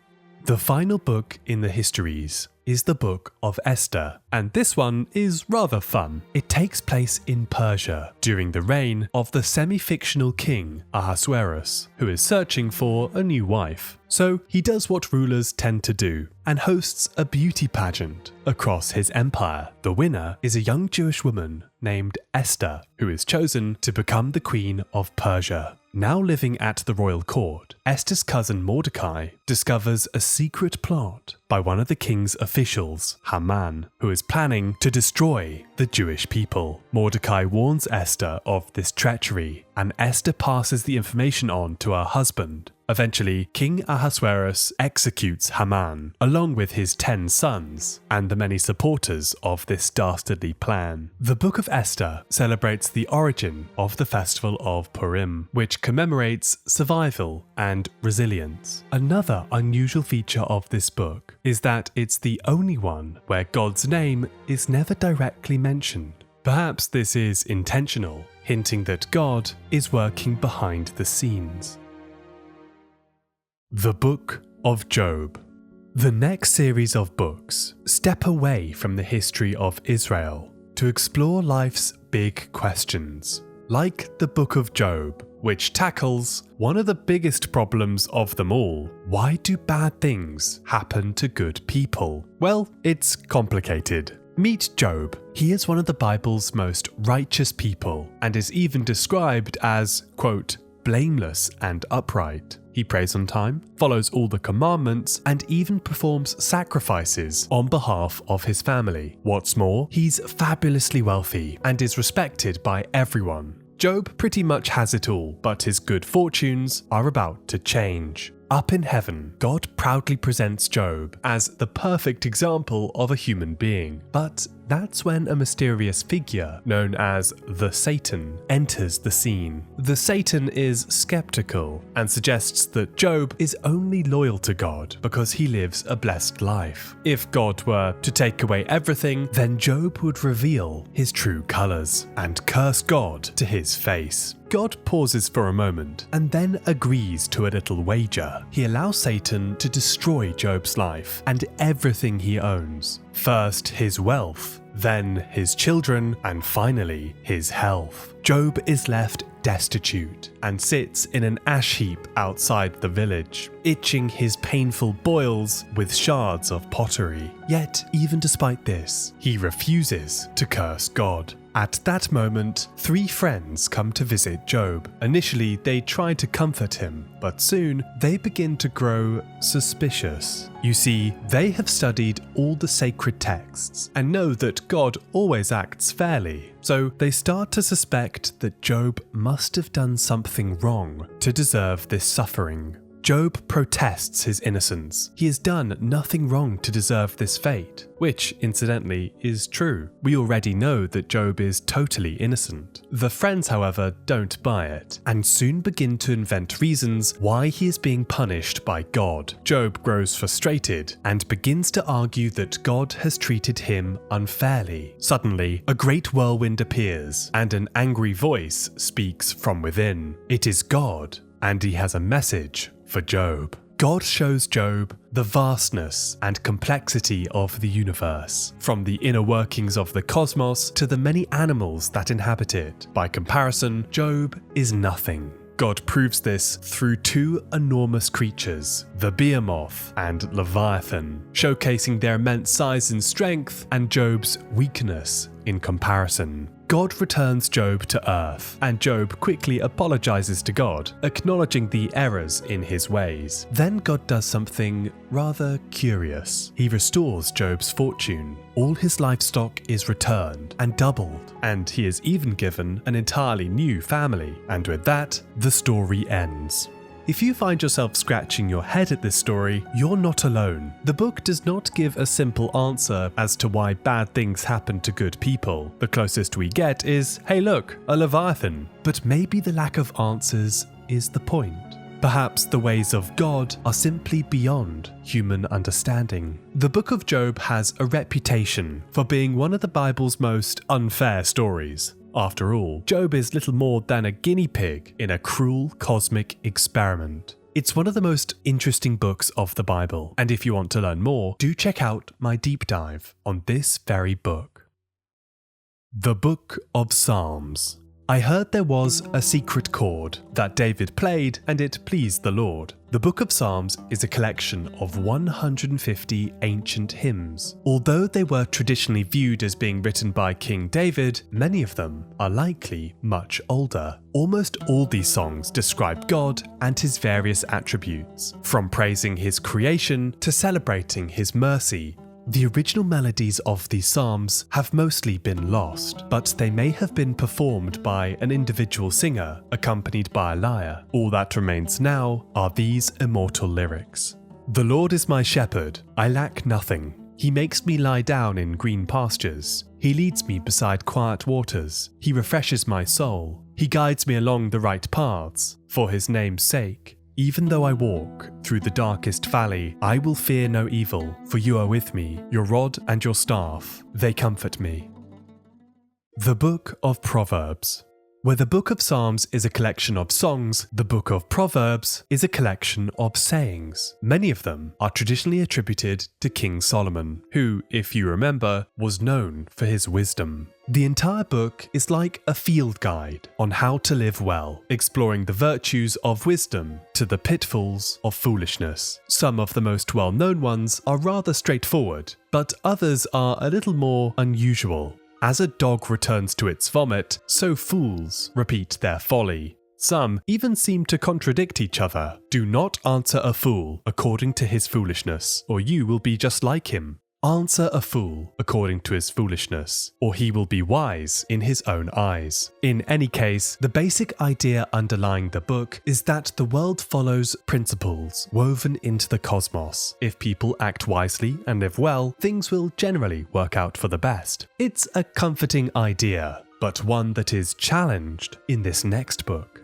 The final book in the histories. is the book of Esther, and this one is rather fun. It takes place in Persia during the reign of the semi-fictional king Ahasuerus, who is searching for a new wife. So he does what rulers tend to do and hosts a beauty pageant across his empire. The winner is a young Jewish woman named Esther, who is chosen to become the queen of Persia. Now living at the royal court, Esther's cousin Mordecai discovers a secret plot by one of the king's officials, Haman, who is planning to destroy the Jewish people. Mordecai warns Esther of this treachery, and Esther passes the information on to her husband. Eventually, King Ahasuerus executes Haman, along with his 10 sons and the many supporters of this dastardly plan. The Book of Esther celebrates the origin of the festival of Purim, which commemorates survival and resilience. Another unusual feature of this book is that it's the only one where God's name is never directly mentioned. Perhaps this is intentional, hinting that God is working behind the scenes. The Book of Job. The next series of books step away from the history of Israel to explore life's big questions, like the Book of Job, which tackles one of the biggest problems of them all. Why do bad things happen to good people? Well, it's complicated. Meet Job. He is one of the Bible's most righteous people and is even described as, quote, blameless and upright. He prays on time, follows all the commandments, and even performs sacrifices on behalf of his family. What's more, he's fabulously wealthy and is respected by everyone. Job pretty much has it all, but his good fortunes are about to change. Up in heaven, God proudly presents Job as the perfect example of a human being. But that's when a mysterious figure known as the Satan enters the scene. The Satan is skeptical and suggests that Job is only loyal to God because he lives a blessed life. If God were to take away everything, then Job would reveal his true colors and curse God to his face. God pauses for a moment and then agrees to a little wager. He allows Satan to destroy Job's life and everything he owns. First his wealth, then his children, and finally his health. Job is left destitute and sits in an ash heap outside the village, itching his painful boils with shards of pottery. Yet, even despite this, he refuses to curse God. At that moment, 3 friends come to visit Job. Initially, they try to comfort him, but soon they begin to grow suspicious. You see, they have studied all the sacred texts and know that God always acts fairly. So they start to suspect that Job must have done something wrong to deserve this suffering. Job protests his innocence. He has done nothing wrong to deserve this fate, which, incidentally, is true. We already know that Job is totally innocent. The friends, however, don't buy it, and soon begin to invent reasons why he is being punished by God. Job grows frustrated and begins to argue that God has treated him unfairly. Suddenly, a great whirlwind appears, and an angry voice speaks from within. It is God, and he has a message for Job. God shows Job the vastness and complexity of the universe, from the inner workings of the cosmos to the many animals that inhabit it. By comparison, Job is nothing. God proves this through 2 enormous creatures, the Behemoth and Leviathan, showcasing their immense size and strength and Job's weakness in comparison. God returns Job to earth, and Job quickly apologizes to God, acknowledging the errors in his ways. Then God does something rather curious. He restores Job's fortune. All his livestock is returned and doubled, and he is even given an entirely new family. And with that, the story ends. If you find yourself scratching your head at this story, you're not alone. The book does not give a simple answer as to why bad things happen to good people. The closest we get is, hey look, a Leviathan. But maybe the lack of answers is the point. Perhaps the ways of God are simply beyond human understanding. The Book of Job has a reputation for being one of the Bible's most unfair stories. After all, Job is little more than a guinea pig in a cruel cosmic experiment. It's one of the most interesting books of the Bible, and if you want to learn more, do check out my deep dive on this very book. The Book of Psalms. I heard there was a secret chord that David played and it pleased the Lord. The Book of Psalms is a collection of 150 ancient hymns. Although they were traditionally viewed as being written by King David, many of them are likely much older. Almost all these songs describe God and his various attributes, from praising his creation to celebrating his mercy. The original melodies of these psalms have mostly been lost, but they may have been performed by an individual singer accompanied by a lyre. All that remains now are these immortal lyrics. The Lord is my shepherd, I lack nothing. He makes me lie down in green pastures. He leads me beside quiet waters. He refreshes my soul. He guides me along the right paths, for his name's sake. Even though I walk through the darkest valley, I will fear no evil, for you are with me. Your rod and your staff, they comfort me. The Book of Proverbs. Where the Book of Psalms is a collection of songs, the Book of Proverbs is a collection of sayings. Many of them are traditionally attributed to King Solomon, who, if you remember, was known for his wisdom. The entire book is like a field guide on how to live well, exploring the virtues of wisdom to the pitfalls of foolishness. Some of the most well-known ones are rather straightforward, but others are a little more unusual. As a dog returns to its vomit, so fools repeat their folly. Some even seem to contradict each other. Do not answer a fool according to his foolishness, or you will be just like him. Answer a fool according to his foolishness, or he will be wise in his own eyes. In any case, the basic idea underlying the book is that the world follows principles woven into the cosmos. If people act wisely and live well, things will generally work out for the best. It's a comforting idea, but one that is challenged in this next book.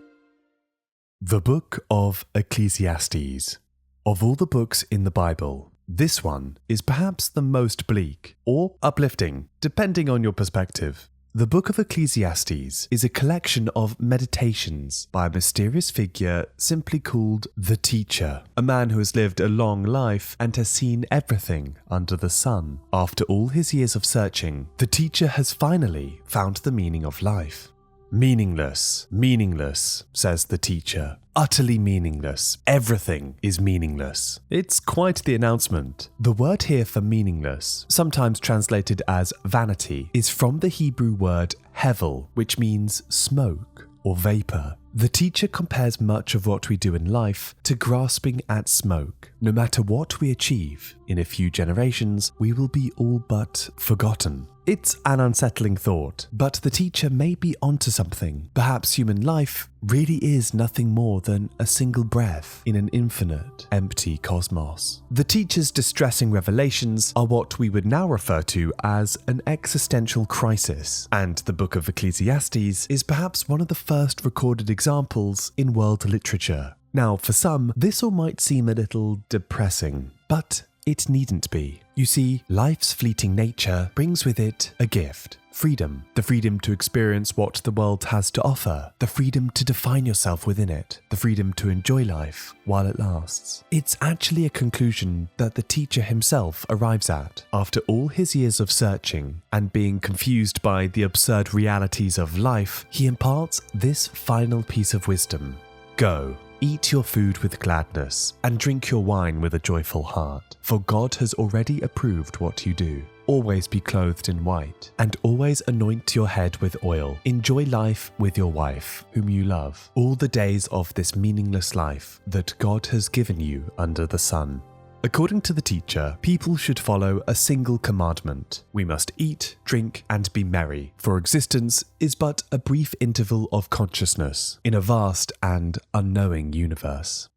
The Book of Ecclesiastes. Of all the books in the Bible, this one is perhaps the most bleak or uplifting, depending on your perspective. The Book of Ecclesiastes is a collection of meditations by a mysterious figure simply called the Teacher, a man who has lived a long life and has seen everything under the sun. After all his years of searching, the Teacher has finally found the meaning of life. Meaningless, meaningless, says the Teacher. Utterly meaningless. Everything is meaningless. It's quite the announcement. The word here for meaningless, sometimes translated as vanity, is from the Hebrew word hevel, which means smoke or vapor. The Teacher compares much of what we do in life to grasping at smoke. No matter what we achieve, in a few generations, we will be all but forgotten. It's an unsettling thought, but the Teacher may be onto something. Perhaps human life really is nothing more than a single breath in an infinite, empty cosmos. The Teacher's distressing revelations are what we would now refer to as an existential crisis, and the Book of Ecclesiastes is perhaps one of the first recorded examples in world literature. Now, for some, this all might seem a little depressing, but it needn't be. You see, life's fleeting nature brings with it a gift. Freedom. The freedom to experience what the world has to offer. The freedom to define yourself within it. The freedom to enjoy life while it lasts. It's actually a conclusion that the Teacher himself arrives at. After all his years of searching and being confused by the absurd realities of life, he imparts this final piece of wisdom. Go. Eat your food with gladness, and drink your wine with a joyful heart, for God has already approved what you do. Always be clothed in white, and always anoint your head with oil. Enjoy life with your wife, whom you love, all the days of this meaningless life that God has given you under the sun. According to the Teacher, people should follow a single commandment. We must eat, drink, and be merry, for existence is but a brief interval of consciousness in a vast and unknowing universe.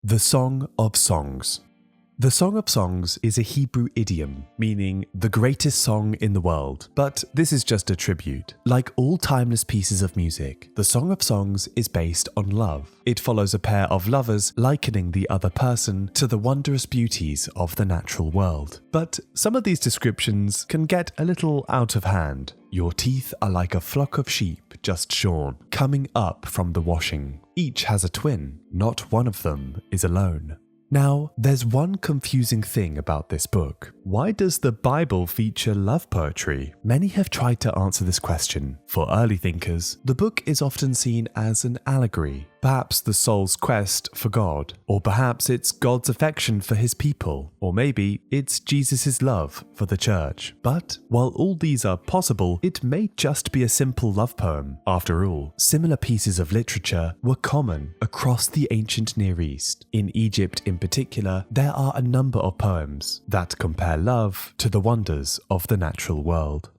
The Song of Songs. The Song of Songs is a Hebrew idiom meaning the greatest song in the world, but this is just a tribute. Like all timeless pieces of music, the Song of Songs is based on love. It follows a pair of lovers likening the other person to the wondrous beauties of the natural world. But some of these descriptions can get a little out of hand. Your teeth are like a flock of sheep just shorn, coming up from the washing. each has a twin. Not one of them is alone. Now, there's one confusing thing about this book. Why does the Bible feature love poetry? Many have tried to answer this question. For early thinkers, the book is often seen as an allegory, perhaps the soul's quest for God, or perhaps it's God's affection for his people, or maybe it's Jesus' love for the church. But while all these are possible, it may just be a simple love poem. After all, similar pieces of literature were common across the ancient Near East. In Egypt in particular, there are a number of poems that compare love to the wonders of the natural world.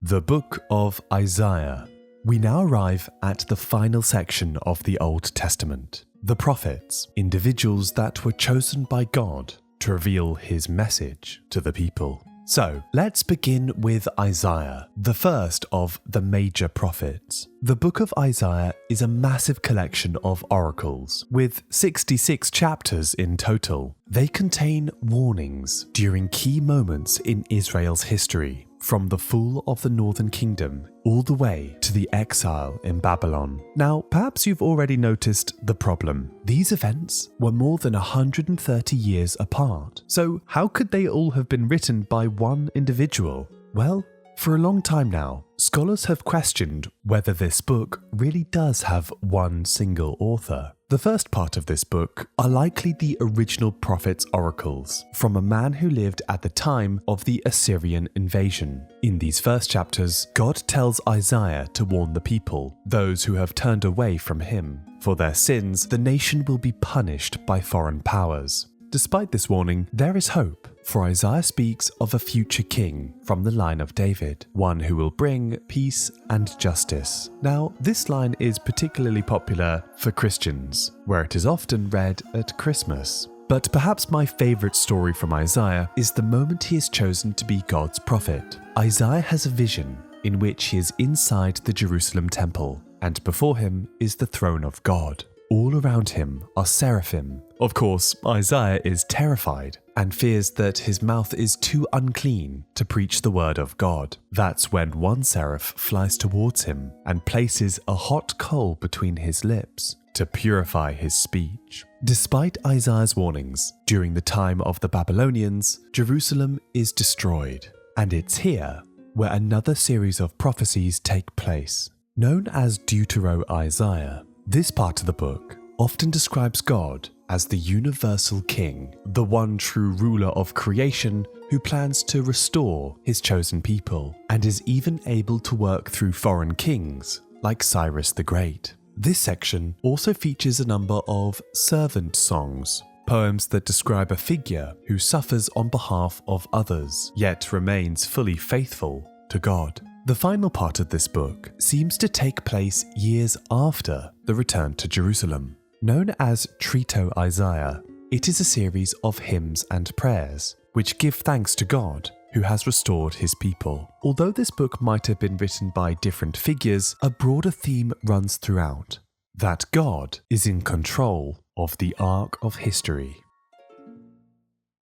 The Book of Isaiah. We now arrive at the final section of the Old Testament. The prophets, individuals that were chosen by God to reveal his message to the people. So, let's begin with Isaiah, the first of the major prophets. The book of Isaiah is a massive collection of oracles, with 66 chapters in total. They contain warnings during key moments in Israel's history, from the fall of the northern kingdom all the way to the exile in Babylon. Now, perhaps you've already noticed the problem. These events were more than 130 years apart. So how could they all have been written by one individual? Well, for a long time now, scholars have questioned whether this book really does have one single author. The first part of this book are likely the original prophet's oracles from a man who lived at the time of the Assyrian invasion. In these first chapters, God tells Isaiah to warn the people, those who have turned away from him. For their sins, the nation will be punished by foreign powers. Despite this warning, there is hope, for Isaiah speaks of a future king from the line of David, one who will bring peace and justice. Now, this line is particularly popular for Christians, where it is often read at Christmas. But perhaps my favourite story from Isaiah is the moment he is chosen to be God's prophet. Isaiah has a vision in which he is inside the Jerusalem temple, and before him is the throne of God. All around him are seraphim. Of course, Isaiah is terrified and fears that his mouth is too unclean to preach the word of God. That's when one seraph flies towards him and places a hot coal between his lips to purify his speech. Despite Isaiah's warnings, during the time of the Babylonians, Jerusalem is destroyed, and it's here where another series of prophecies take place. Known as Deutero-Isaiah, this part of the book often describes God as the universal king, the one true ruler of creation who plans to restore his chosen people, and is even able to work through foreign kings like Cyrus the Great. This section also features a number of servant songs, poems that describe a figure who suffers on behalf of others, yet remains fully faithful to God. The final part of this book seems to take place years after the return to Jerusalem. Known as Trito-Isaiah, it is a series of hymns and prayers which give thanks to God who has restored his people. Although this book might have been written by different figures, a broader theme runs throughout: that God is in control of the arc of history.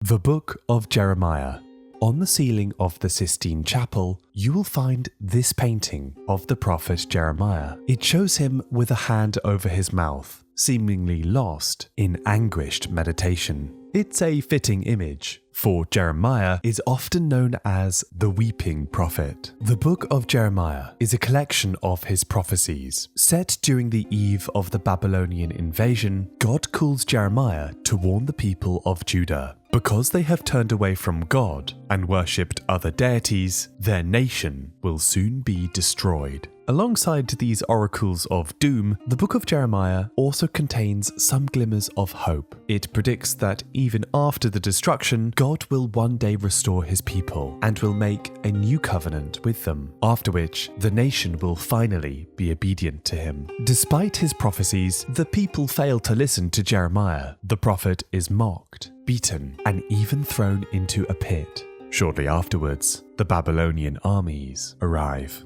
The Book of Jeremiah. On the ceiling of the Sistine Chapel, you will find this painting of the prophet Jeremiah. It shows him with a hand over his mouth, seemingly lost in anguished meditation. It's a fitting image, for Jeremiah is often known as the weeping prophet. The Book of Jeremiah is a collection of his prophecies. Set during the eve of the Babylonian invasion, God calls Jeremiah to warn the people of Judah. Because they have turned away from God and worshipped other deities, their nation will soon be destroyed. Alongside these oracles of doom, the book of Jeremiah also contains some glimmers of hope. It predicts that even after the destruction, God will one day restore his people and will make a new covenant with them, after which the nation will finally be obedient to him. Despite his prophecies, the people fail to listen to Jeremiah. The prophet is mocked, beaten, and even thrown into a pit. Shortly afterwards, the Babylonian armies arrive.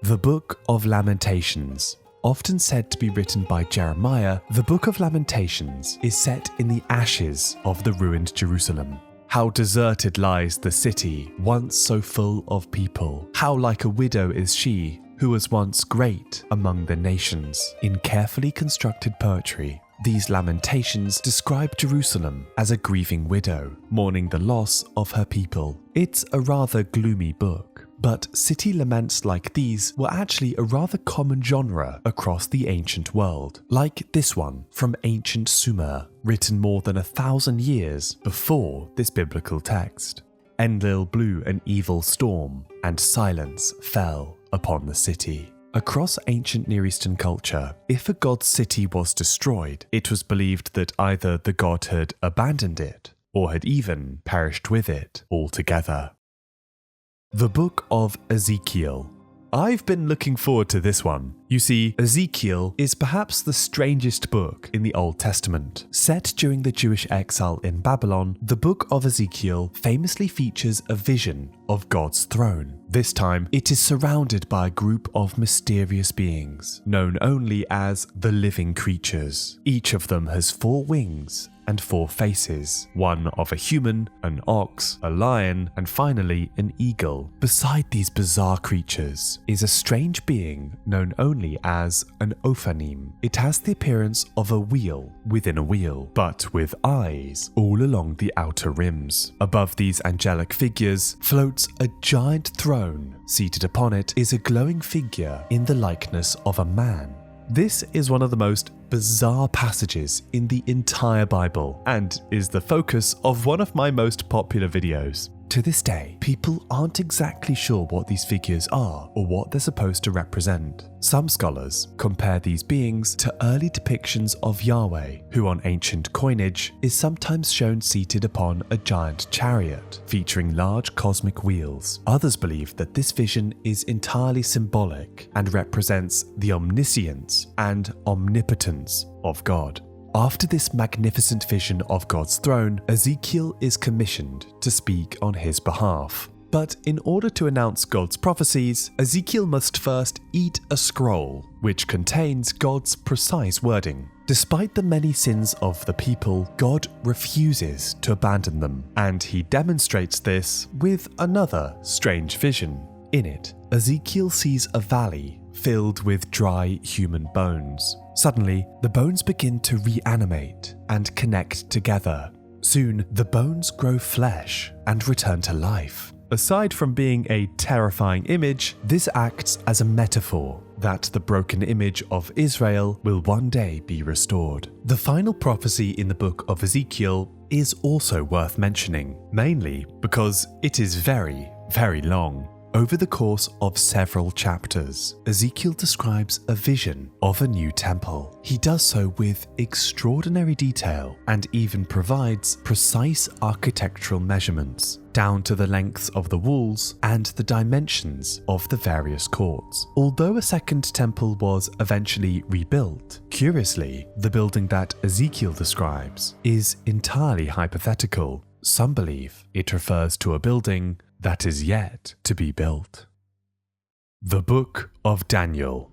The Book of Lamentations. Often said to be written by Jeremiah, the Book of Lamentations is set in the ashes of the ruined Jerusalem. How deserted lies the city, once so full of people. How like a widow is she who was once great among the nations. In carefully constructed poetry, these lamentations describe Jerusalem as a grieving widow, mourning the loss of her people. It's a rather gloomy book, but city laments like these were actually a rather common genre across the ancient world, like this one from ancient Sumer, written more than 1,000 years before this biblical text. Enlil blew an evil storm, and silence fell upon the city. Across ancient Near Eastern culture, if a god's city was destroyed, it was believed that either the god had abandoned it or had even perished with it altogether. The Book of Ezekiel. I've been looking forward to this one. You see, Ezekiel is perhaps the strangest book in the Old Testament. Set during the Jewish exile in Babylon, the Book of Ezekiel famously features a vision of God's throne. This time, it is surrounded by a group of mysterious beings, known only as the living creatures. Each of them has 4 wings and 4 faces, one of a human, an ox, a lion, and finally an eagle. Beside these bizarre creatures is a strange being known only as an ophanim. It has the appearance of a wheel within a wheel, but with eyes all along the outer rims. Above these angelic figures floats a giant throne. Seated upon it is a glowing figure in the likeness of a man. This is one of the most bizarre passages in the entire Bible and is the focus of one of my most popular videos. To this day, people aren't exactly sure what these figures are or what they're supposed to represent. Some scholars compare these beings to early depictions of Yahweh, who on ancient coinage is sometimes shown seated upon a giant chariot, featuring large cosmic wheels. Others believe that this vision is entirely symbolic and represents the omniscience and omnipotence of God. After this magnificent vision of God's throne, Ezekiel is commissioned to speak on his behalf. But in order to announce God's prophecies, Ezekiel must first eat a scroll, which contains God's precise wording. Despite the many sins of the people, God refuses to abandon them, and he demonstrates this with another strange vision. In it, Ezekiel sees a valley filled with dry human bones. Suddenly, the bones begin to reanimate and connect together. Soon, the bones grow flesh and return to life. Aside from being a terrifying image, this acts as a metaphor that the broken image of Israel will one day be restored. The final prophecy in the book of Ezekiel is also worth mentioning, mainly because it is very, very long. Over the course of several chapters, Ezekiel describes a vision of a new temple. He does so with extraordinary detail and even provides precise architectural measurements, down to the lengths of the walls and the dimensions of the various courts. Although a second temple was eventually rebuilt, curiously, the building that Ezekiel describes is entirely hypothetical. Some believe it refers to a building that is yet to be built. The Book of Daniel.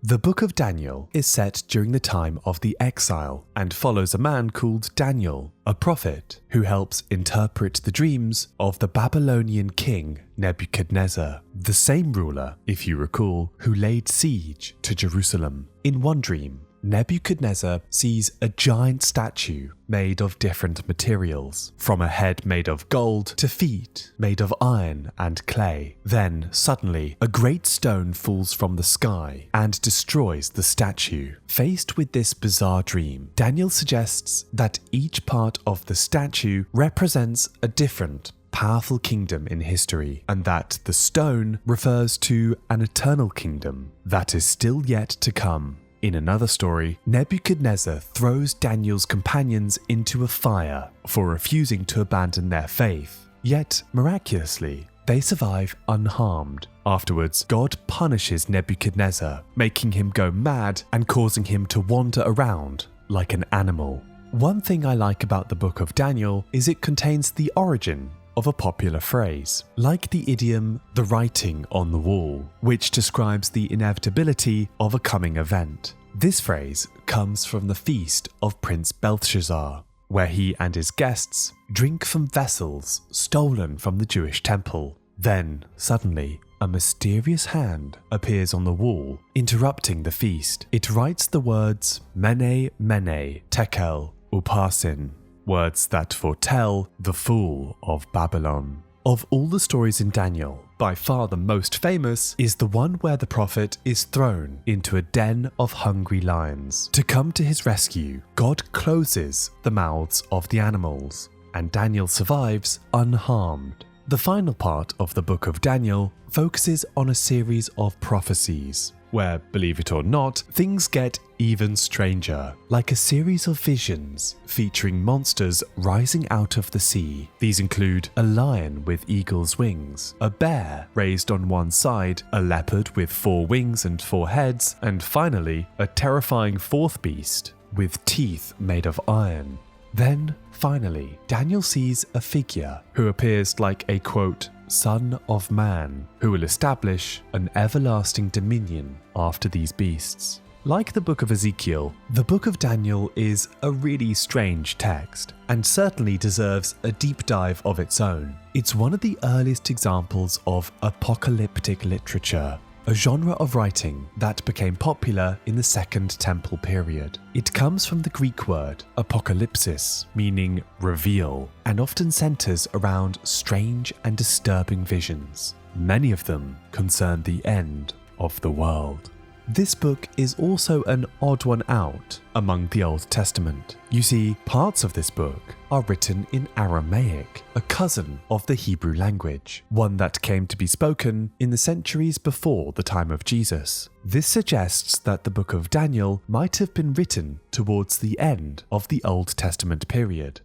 The Book of Daniel is set during the time of the exile and follows a man called Daniel, a prophet who helps interpret the dreams of the Babylonian king Nebuchadnezzar, the same ruler, if you recall, who laid siege to Jerusalem. In one dream, Nebuchadnezzar sees a giant statue made of different materials, from a head made of gold to feet made of iron and clay. Then, suddenly, a great stone falls from the sky and destroys the statue. Faced with this bizarre dream, Daniel suggests that each part of the statue represents a different, powerful kingdom in history, and that the stone refers to an eternal kingdom that is still yet to come. In another story, Nebuchadnezzar throws Daniel's companions into a fire for refusing to abandon their faith. Yet, miraculously, they survive unharmed. Afterwards, God punishes Nebuchadnezzar, making him go mad and causing him to wander around like an animal. One thing I like about the Book of Daniel is it contains the origin of a popular phrase, like the idiom, the writing on the wall, which describes the inevitability of a coming event. This phrase comes from the feast of Prince Belshazzar, where he and his guests drink from vessels stolen from the Jewish temple. Then, suddenly, a mysterious hand appears on the wall, interrupting the feast. It writes the words Mene, Mene, Tekel, Uparsin, words that foretell the fall of Babylon. Of all the stories in Daniel, by far the most famous is the one where the prophet is thrown into a den of hungry lions. To come to his rescue, God closes the mouths of the animals, and Daniel survives unharmed. The final part of the book of Daniel focuses on a series of prophecies, where, believe it or not, things get even stranger, like a series of visions featuring monsters rising out of the sea. These include a lion with eagle's wings, a bear raised on one side, a leopard with 4 wings and 4 heads, and finally, a terrifying 4th beast with teeth made of iron. Then, finally, Daniel sees a figure who appears like a, quote, Son of Man, who will establish an everlasting dominion after these beasts. Like the book of Ezekiel, the book of Daniel is a really strange text, and certainly deserves a deep dive of its own. It's one of the earliest examples of apocalyptic literature, a genre of writing that became popular in the Second Temple period. It comes from the Greek word apocalypsis, meaning reveal, and often centers around strange and disturbing visions. Many of them concern the end of the world. This book is also an odd one out among the Old Testament. You see, parts of this book are written in Aramaic, a cousin of the Hebrew language, one that came to be spoken in the centuries before the time of Jesus. This suggests that the book of Daniel might have been written towards the end of the Old Testament period.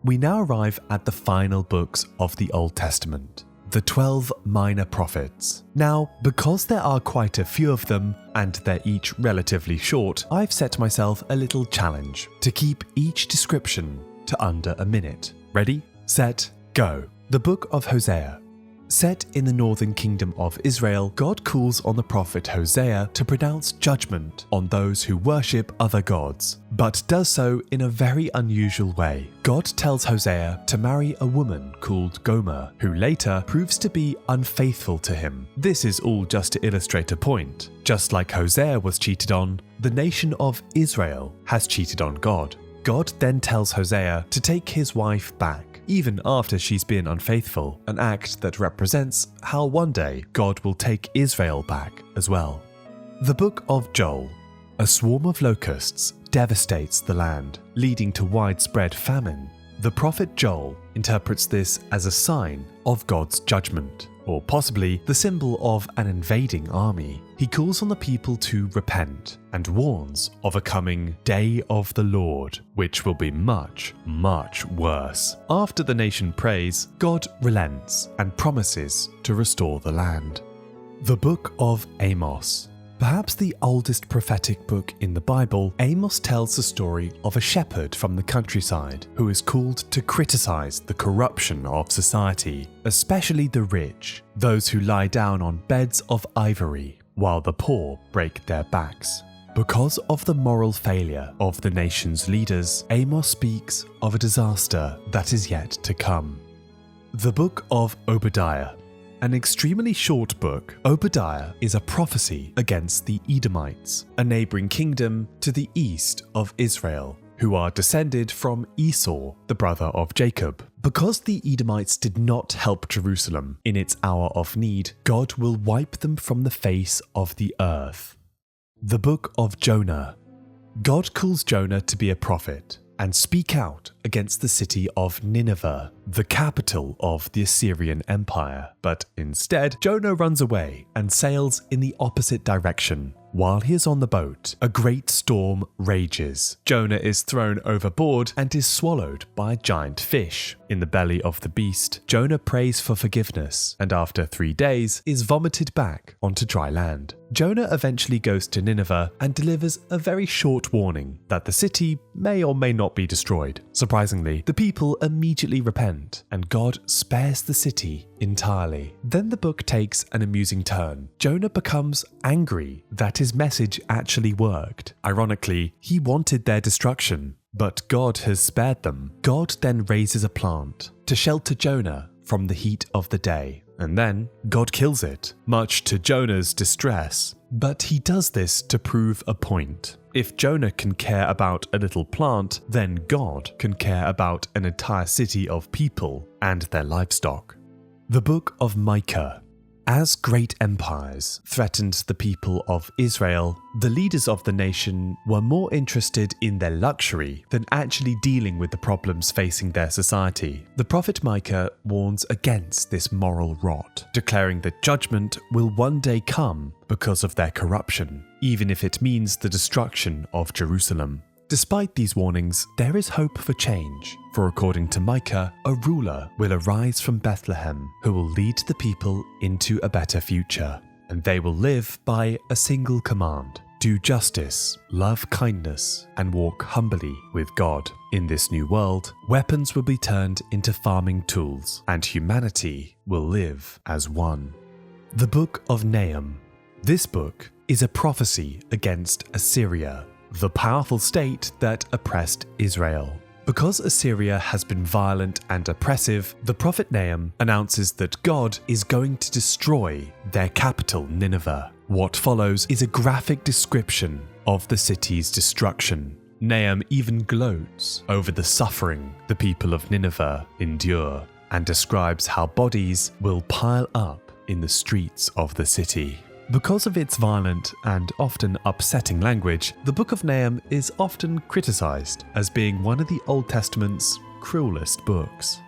We now arrive at the final books of the Old Testament, the 12 minor prophets. Now, because there are quite a few of them, and they're each relatively short, I've set myself a little challenge to keep each description to under a minute. Ready, set, go. The book of Hosea. Set in the northern kingdom of Israel, God calls on the prophet Hosea to pronounce judgment on those who worship other gods, but does so in a very unusual way. God tells Hosea to marry a woman called Gomer, who later proves to be unfaithful to him. This is all just to illustrate a point. Just like Hosea was cheated on, the nation of Israel has cheated on God. God then tells Hosea to take his wife back, even after she's been unfaithful, an act that represents how one day God will take Israel back as well. The book of Joel. A swarm of locusts devastates the land, leading to widespread famine. The prophet Joel interprets this as a sign of God's judgment, or possibly the symbol of an invading army. He calls on the people to repent and warns of a coming day of the Lord, which will be much, much worse. After the nation prays, God relents and promises to restore the land. The book of Amos. Perhaps the oldest prophetic book in the Bible, Amos tells the story of a shepherd from the countryside who is called to criticize the corruption of society, especially the rich, those who lie down on beds of ivory, while the poor break their backs. Because of the moral failure of the nation's leaders, Amos speaks of a disaster that is yet to come. The book of Obediah. An extremely short book, Obadiah is a prophecy against the Edomites, a neighboring kingdom to the east of Israel, who are descended from Esau, the brother of Jacob. Because the Edomites did not help Jerusalem in its hour of need, God will wipe them from the face of the earth. The book of Jonah. God calls Jonah to be a prophet and speak out against the city of Nineveh, the capital of the Assyrian Empire. But instead, Jonah runs away and sails in the opposite direction. While he is on the boat, a great storm rages. Jonah is thrown overboard and is swallowed by a giant fish. In the belly of the beast, Jonah prays for forgiveness, and after 3 days is vomited back onto dry land. Jonah eventually goes to Nineveh and delivers a very short warning that the city may or may not be destroyed. Surprisingly, the people immediately repent, and God spares the city entirely. Then the book takes an amusing turn. Jonah becomes angry that his message actually worked. Ironically, he wanted their destruction, but God has spared them. God then raises a plant to shelter Jonah from the heat of the day. and then God kills it, much to Jonah's distress. But he does this to prove a point. If Jonah can care about a little plant, then God can care about an entire city of people and their livestock. The book of Micah. As great empires threatened the people of Israel, the leaders of the nation were more interested in their luxury than actually dealing with the problems facing their society. The prophet Micah warns against this moral rot, declaring that judgment will one day come because of their corruption, even if it means the destruction of Jerusalem. Despite these warnings, there is hope for change, for according to Micah, a ruler will arise from Bethlehem who will lead the people into a better future, and they will live by a single command: do justice, love kindness, and walk humbly with God. In this new world, weapons will be turned into farming tools, and humanity will live as one. The book of Nahum. This book is a prophecy against Assyria, the powerful state that oppressed Israel. Because Assyria has been violent and oppressive, the prophet Nahum announces that God is going to destroy their capital, Nineveh. What follows is a graphic description of the city's destruction. Nahum even gloats over the suffering the people of Nineveh endure and describes how bodies will pile up in the streets of the city. Because of its violent and often upsetting language, the Book of Nahum is often criticized as being one of the Old Testament's cruelest books.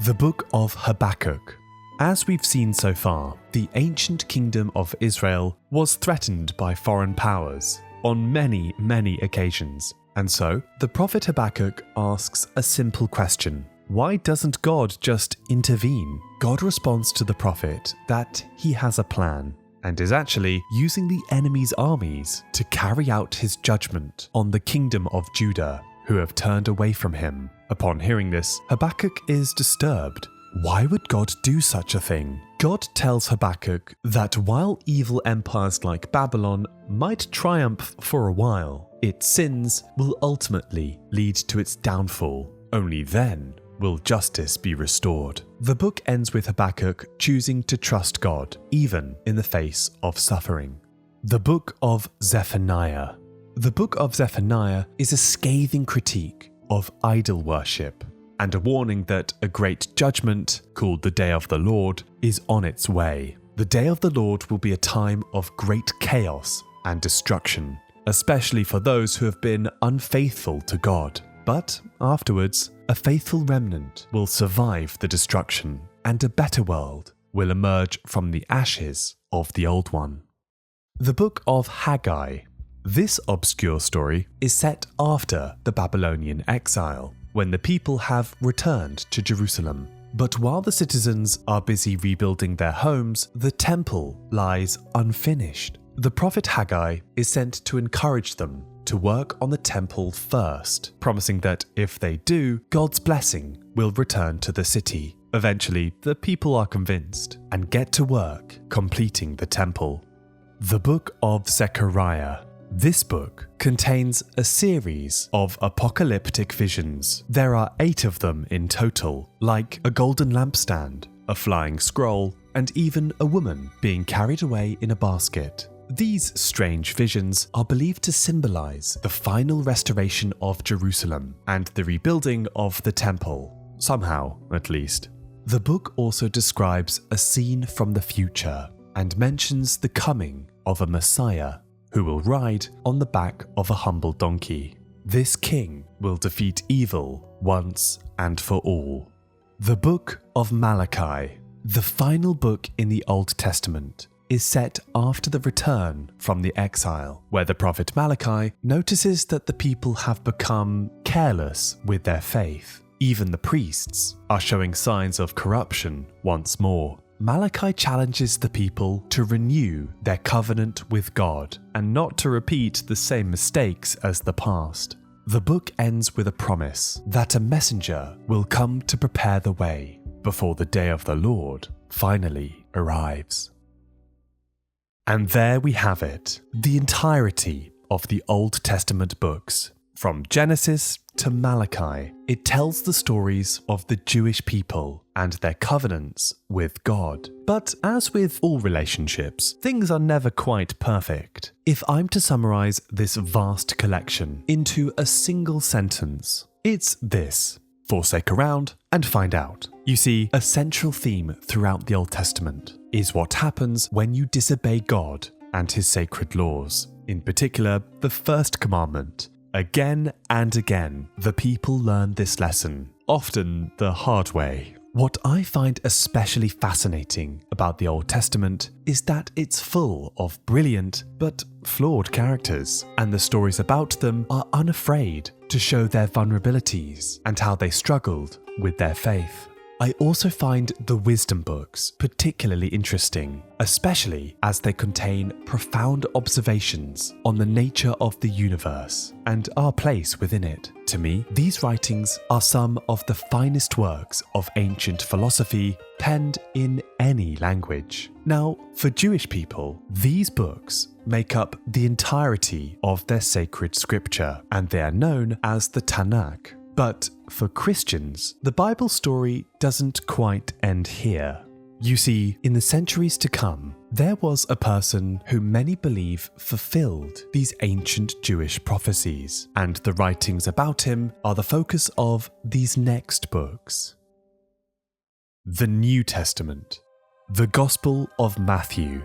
The Book of Habakkuk. As we've seen so far, the ancient kingdom of Israel was threatened by foreign powers on many, many occasions. And so, the prophet Habakkuk asks a simple question: why doesn't God just intervene? God responds to the prophet that he has a plan, and is actually using the enemy's armies to carry out his judgment on the kingdom of Judah, who have turned away from him. Upon hearing this, Habakkuk is disturbed. Why would God do such a thing? God tells Habakkuk that while evil empires like Babylon might triumph for a while, its sins will ultimately lead to its downfall. Only then will justice be restored. The book ends with Habakkuk choosing to trust God, even in the face of suffering. The book of Zephaniah. The book of Zephaniah is a scathing critique of idol worship and a warning that a great judgment, called the Day of the Lord, is on its way. The Day of the Lord will be a time of great chaos and destruction, especially for those who have been unfaithful to God. But afterwards, a faithful remnant will survive the destruction, and a better world will emerge from the ashes of the old one. The book of Haggai. This obscure story is set after the Babylonian exile, when the people have returned to Jerusalem. But while the citizens are busy rebuilding their homes, the temple lies unfinished. The prophet Haggai is sent to encourage them to work on the temple first, promising that if they do, God's blessing will return to the city. Eventually, the people are convinced and get to work completing the temple. The book of Zechariah. This book contains a series of apocalyptic visions. There are 8 of them in total, like a golden lampstand, a flying scroll, and even a woman being carried away in a basket. These strange visions are believed to symbolize the final restoration of Jerusalem and the rebuilding of the temple, somehow at least. The book also describes a scene from the future and mentions the coming of a Messiah who will ride on the back of a humble donkey. This king will defeat evil once and for all. The book of Malachi. The final book in the Old Testament is set after the return from the exile, where the prophet Malachi notices that the people have become careless with their faith. Even the priests are showing signs of corruption once more. Malachi challenges the people to renew their covenant with God and not to repeat the same mistakes as the past. The book ends with a promise that a messenger will come to prepare the way before the day of the Lord finally arrives. And there we have it, the entirety of the Old Testament books, from Genesis to Malachi, it tells the stories of the Jewish people and their covenants with God. But as with all relationships, things are never quite perfect. If I'm to summarize this vast collection into a single sentence, it's this: forsake around and find out. You see, a central theme throughout the Old Testament is what happens when you disobey God and his sacred laws. In particular, the first commandment. Again and again, the people learn this lesson, often the hard way. What I find especially fascinating about the Old Testament is that it's full of brilliant but flawed characters, and the stories about them are unafraid to show their vulnerabilities and how they struggled with their faith. I also find the wisdom books particularly interesting, especially as they contain profound observations on the nature of the universe and our place within it. To me, these writings are some of the finest works of ancient philosophy penned in any language. Now, for Jewish people, these books make up the entirety of their sacred scripture, and they are known as the Tanakh. But for Christians, the Bible story doesn't quite end here. You see, in the centuries to come, there was a person who many believe fulfilled these ancient Jewish prophecies, and the writings about him are the focus of these next books. The New Testament, the Gospel of Matthew.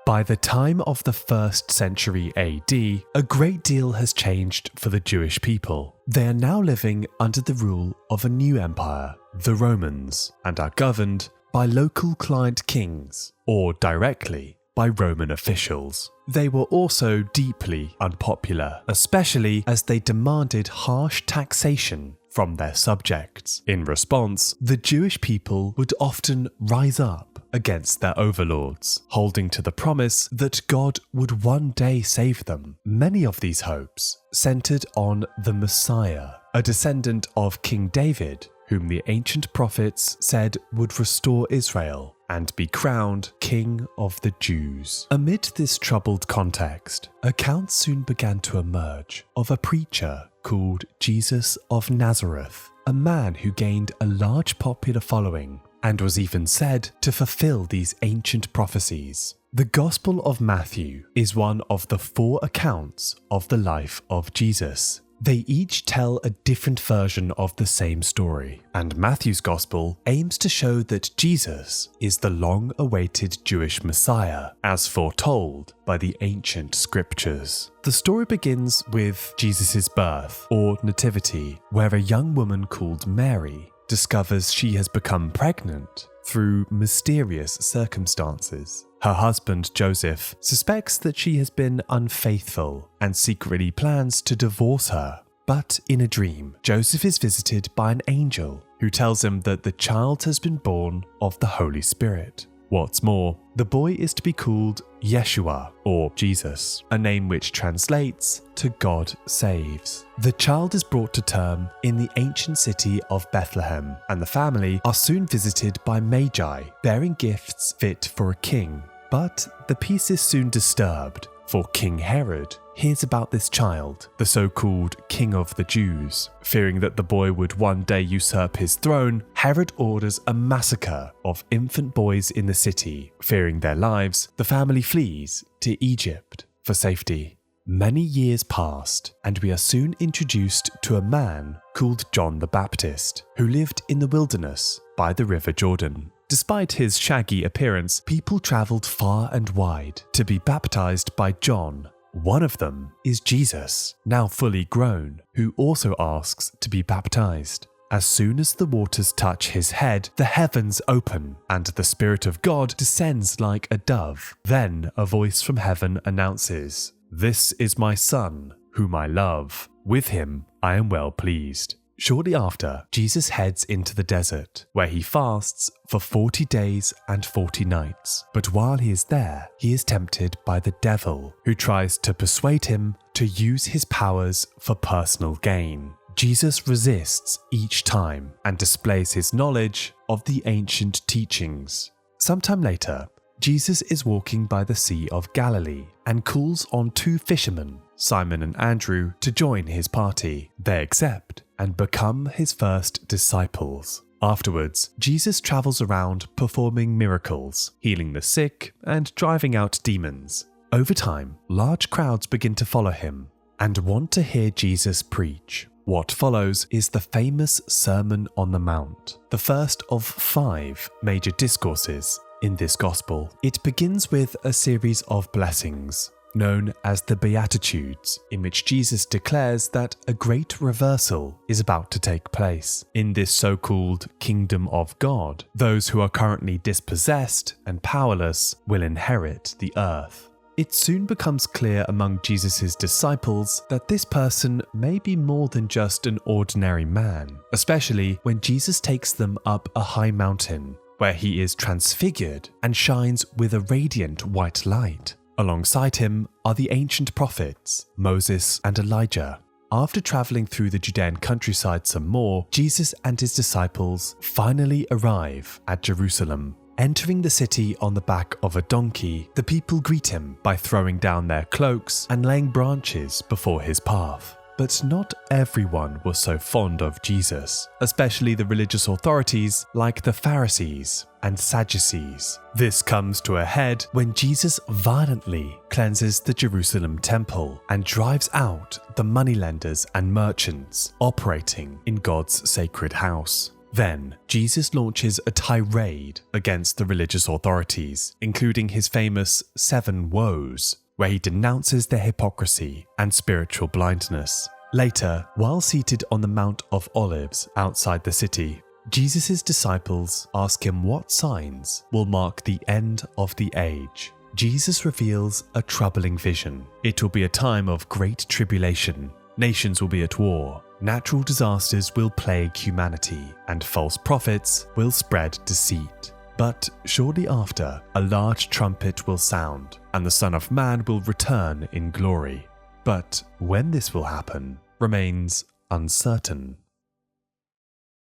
By the time of the 1st century AD, a great deal has changed for the Jewish people. They are now living under the rule of a new empire, the Romans, and are governed by local client kings, or directly by Roman officials. They were also deeply unpopular, especially as they demanded harsh taxation from their subjects. In response, the Jewish people would often rise up against their overlords, holding to the promise that God would one day save them. Many of these hopes centered on the Messiah, a descendant of King David, whom the ancient prophets said would restore Israel and be crowned King of the Jews. Amid this troubled context, accounts soon began to emerge of a preacher called Jesus of Nazareth, a man who gained a large popular following and was even said to fulfill these ancient prophecies. The Gospel of Matthew is one of the 4 accounts of the life of Jesus. They each tell a different version of the same story, and Matthew's Gospel aims to show that Jesus is the long-awaited Jewish Messiah, as foretold by the ancient scriptures. The story begins with Jesus' birth, or nativity, where a young woman called Mary discovers she has become pregnant through mysterious circumstances. Her husband, Joseph, suspects that she has been unfaithful and secretly plans to divorce her. But in a dream, Joseph is visited by an angel who tells him that the child has been born of the Holy Spirit. What's more, the boy is to be called Yeshua, or Jesus, a name which translates to God saves. The child is brought to term in the ancient city of Bethlehem, and the family are soon visited by Magi, bearing gifts fit for a king. But the peace is soon disturbed, for King Herod hears about this child, the so-called King of the Jews. Fearing that the boy would one day usurp his throne, Herod orders a massacre of infant boys in the city. Fearing their lives, the family flees to Egypt for safety. Many years passed, and we are soon introduced to a man called John the Baptist, who lived in the wilderness by the River Jordan. Despite his shaggy appearance, people travelled far and wide to be baptized by John. One of them is Jesus, now fully grown, who also asks to be baptized. As soon as the waters touch his head, the heavens open, and the Spirit of God descends like a dove. Then a voice from heaven announces, "This is my Son, whom I love. With him I am well pleased." Shortly after, Jesus heads into the desert, where he fasts for 40 days and 40 nights. But while he is there, he is tempted by the devil, who tries to persuade him to use his powers for personal gain. Jesus resists each time and displays his knowledge of the ancient teachings. Sometime later, Jesus is walking by the Sea of Galilee and calls on 2 fishermen, Simon and Andrew, to join his party. They accept, and become his first disciples. Afterwards, Jesus travels around performing miracles, healing the sick, and driving out demons. Over time, large crowds begin to follow him and want to hear Jesus preach. What follows is the famous Sermon on the Mount, the first of 5 major discourses in this gospel. It begins with a series of blessings, known as the Beatitudes, in which Jesus declares that a great reversal is about to take place. In this so-called kingdom of God, those who are currently dispossessed and powerless will inherit the earth. It soon becomes clear among Jesus' disciples that this person may be more than just an ordinary man, especially when Jesus takes them up a high mountain, where he is transfigured and shines with a radiant white light. Alongside him are the ancient prophets, Moses and Elijah. After traveling through the Judean countryside some more, Jesus and his disciples finally arrive at Jerusalem. Entering the city on the back of a donkey, the people greet him by throwing down their cloaks and laying branches before his path. But not everyone was so fond of Jesus, especially the religious authorities like the Pharisees and Sadducees. This comes to a head when Jesus violently cleanses the Jerusalem temple and drives out the moneylenders and merchants operating in God's sacred house. Then, Jesus launches a tirade against the religious authorities, including his famous 7 woes, where he denounces their hypocrisy and spiritual blindness. Later, while seated on the Mount of Olives outside the city, Jesus' disciples ask him what signs will mark the end of the age. Jesus reveals a troubling vision. It will be a time of great tribulation. Nations will be at war. Natural disasters will plague humanity, and false prophets will spread deceit. But shortly after, a large trumpet will sound, and the Son of Man will return in glory. But when this will happen remains uncertain.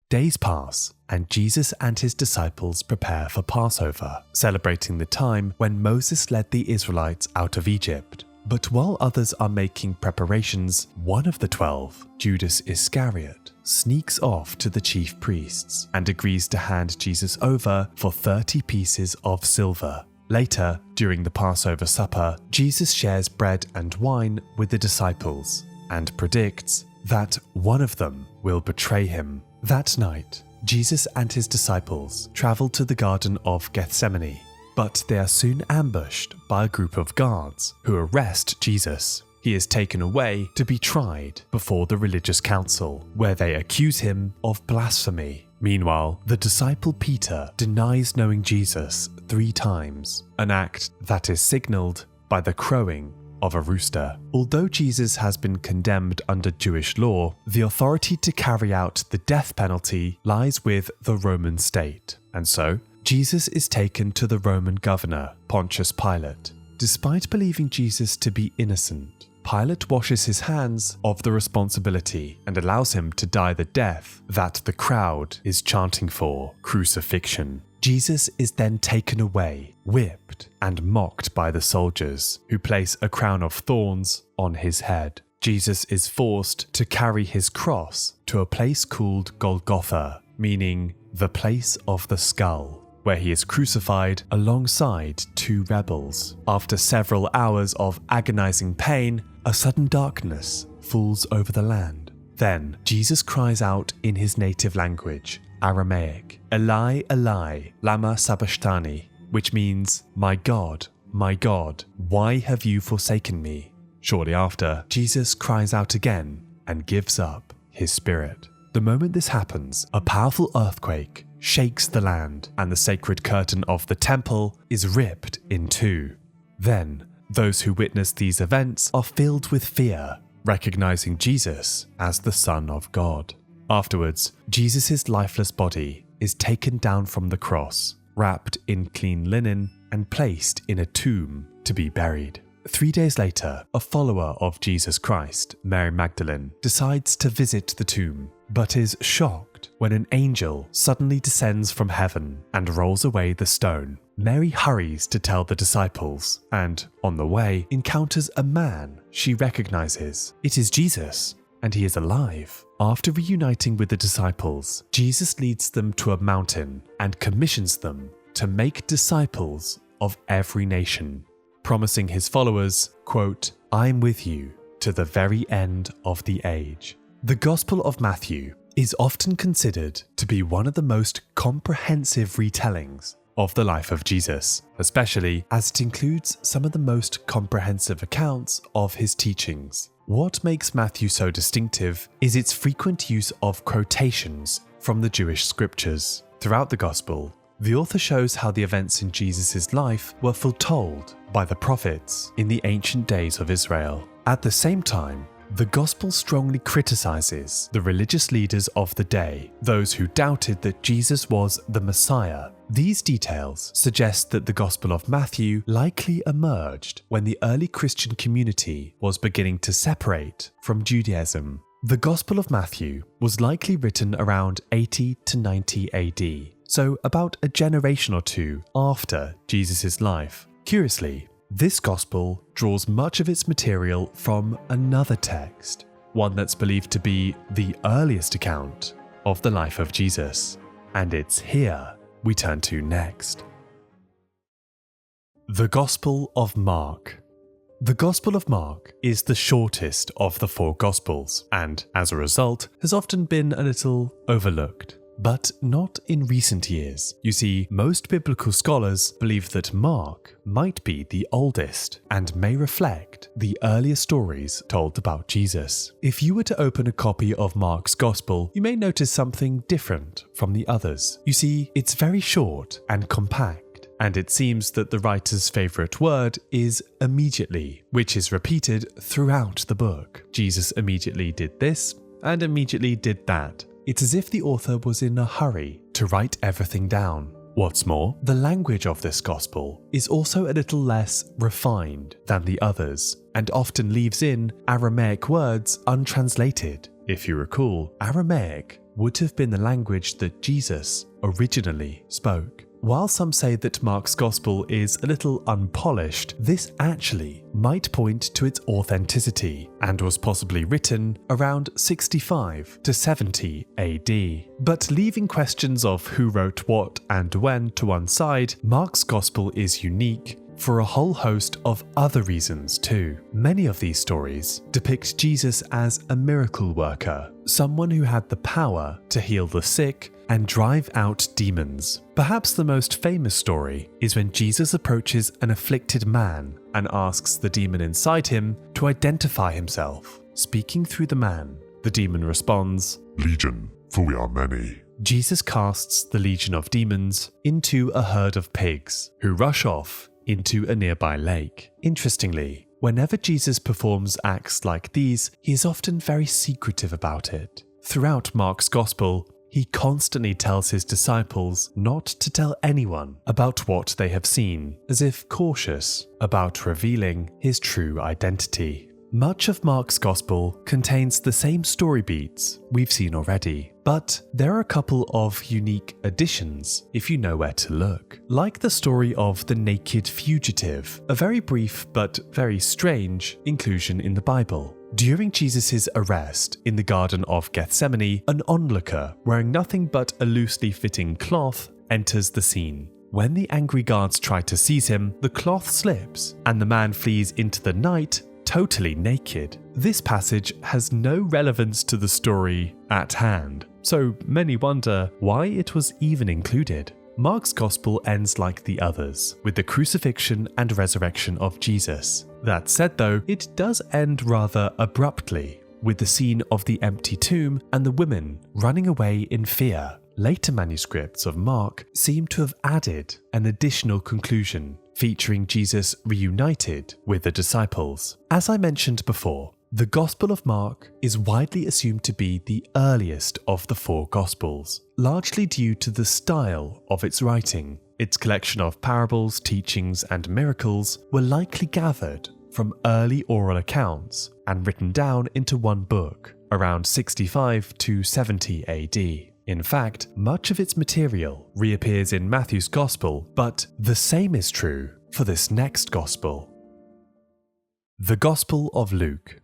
Days pass, and Jesus and his disciples prepare for Passover, celebrating the time when Moses led the Israelites out of Egypt. But while others are making preparations, one of the 12, Judas Iscariot, sneaks off to the chief priests and agrees to hand Jesus over for 30 pieces of silver. Later, during the Passover supper, Jesus shares bread and wine with the disciples and predicts that one of them will betray him. That night, Jesus and his disciples travel to the Garden of Gethsemane, but they are soon ambushed by a group of guards who arrest Jesus. He is taken away to be tried before the religious council, where they accuse him of blasphemy. Meanwhile, the disciple Peter denies knowing Jesus 3 times, an act that is signaled by the crowing of a rooster. Although Jesus has been condemned under Jewish law, the authority to carry out the death penalty lies with the Roman state, and so Jesus is taken to the Roman governor, Pontius Pilate. Despite believing Jesus to be innocent, Pilate washes his hands of the responsibility and allows him to die the death that the crowd is chanting for, crucifixion. Jesus is then taken away, whipped, and mocked by the soldiers, who place a crown of thorns on his head. Jesus is forced to carry his cross to a place called Golgotha, meaning the place of the skull, where he is crucified alongside 2 rebels. After several hours of agonizing pain, a sudden darkness falls over the land. Then Jesus cries out in his native language, Aramaic, Eli, Eli, lama sabachthani, which means, my God, why have you forsaken me? Shortly after, Jesus cries out again and gives up his spirit. The moment this happens, a powerful earthquake shakes the land, and the sacred curtain of the temple is ripped in 2. Then, those who witness these events are filled with fear, recognizing Jesus as the Son of God. Afterwards, Jesus' lifeless body is taken down from the cross, wrapped in clean linen, and placed in a tomb to be buried. 3 days later, a follower of Jesus Christ, Mary Magdalene, decides to visit the tomb, but is shocked when an angel suddenly descends from heaven and rolls away the stone. Mary hurries to tell the disciples, and, on the way, encounters a man she recognizes. It is Jesus. and he is alive. After reuniting with the disciples, Jesus leads them to a mountain and commissions them to make disciples of every nation, promising his followers, quote, "I'm with you to the very end of the age." The Gospel of Matthew is often considered to be one of the most comprehensive retellings of the life of Jesus, especially as it includes some of the most comprehensive accounts of his teachings. What makes Matthew so distinctive is its frequent use of quotations from the Jewish scriptures. Throughout the Gospel, the author shows how the events in Jesus' life were foretold by the prophets in the ancient days of Israel. At the same time, the Gospel strongly criticizes the religious leaders of the day, those who doubted that Jesus was the Messiah. These details suggest that the Gospel of Matthew likely emerged when the early Christian community was beginning to separate from Judaism. The Gospel of Matthew was likely written around 80 to 90 AD, so about a generation or two after Jesus' life. Curiously, this Gospel draws much of its material from another text, one that's believed to be the earliest account of the life of Jesus, and it's here we turn to next. The Gospel of Mark. The Gospel of Mark is the shortest of the four Gospels, and as a result has often been a little overlooked. But not in recent years. You see, most biblical scholars believe that Mark might be the oldest and may reflect the earlier stories told about Jesus. If you were to open a copy of Mark's Gospel, you may notice something different from the others. You see, it's very short and compact, and it seems that the writer's favourite word is immediately, which is repeated throughout the book. Jesus immediately did this and immediately did that. It's as if the author was in a hurry to write everything down. What's more, the language of this gospel is also a little less refined than the others, and often leaves in Aramaic words untranslated. If you recall, Aramaic would have been the language that Jesus originally spoke. While some say that Mark's Gospel is a little unpolished, this actually might point to its authenticity and was possibly written around 65 to 70 AD. But leaving questions of who wrote what and when to one side, Mark's Gospel is unique for a whole host of other reasons too. Many of these stories depict Jesus as a miracle worker, someone who had the power to heal the sick and drive out demons. Perhaps the most famous story is when Jesus approaches an afflicted man and asks the demon inside him to identify himself. Speaking through the man, the demon responds, "Legion, for we are many." Jesus casts the legion of demons into a herd of pigs, who rush off into a nearby lake. Interestingly, whenever Jesus performs acts like these, he is often very secretive about it. Throughout Mark's Gospel, he constantly tells his disciples not to tell anyone about what they have seen, as if cautious about revealing his true identity. Much of Mark's Gospel contains the same story beats we've seen already, but there are a couple of unique additions if you know where to look. Like the story of the naked fugitive, a very brief but very strange inclusion in the Bible. During Jesus' arrest in the Garden of Gethsemane, an onlooker wearing nothing but a loosely fitting cloth enters the scene. When the angry guards try to seize him, the cloth slips and the man flees into the night totally naked. This passage has no relevance to the story at hand, so many wonder why it was even included. Mark's Gospel ends like the others, with the crucifixion and resurrection of Jesus. That said though, it does end rather abruptly, with the scene of the empty tomb and the women running away in fear. Later manuscripts of Mark seem to have added an additional conclusion, featuring Jesus reunited with the disciples. As I mentioned before, the Gospel of Mark is widely assumed to be the earliest of the four Gospels, largely due to the style of its writing. Its collection of parables, teachings, and miracles were likely gathered from early oral accounts and written down into one book around 65 to 70 AD. In fact, much of its material reappears in Matthew's Gospel, but the same is true for this next Gospel. The Gospel of Luke.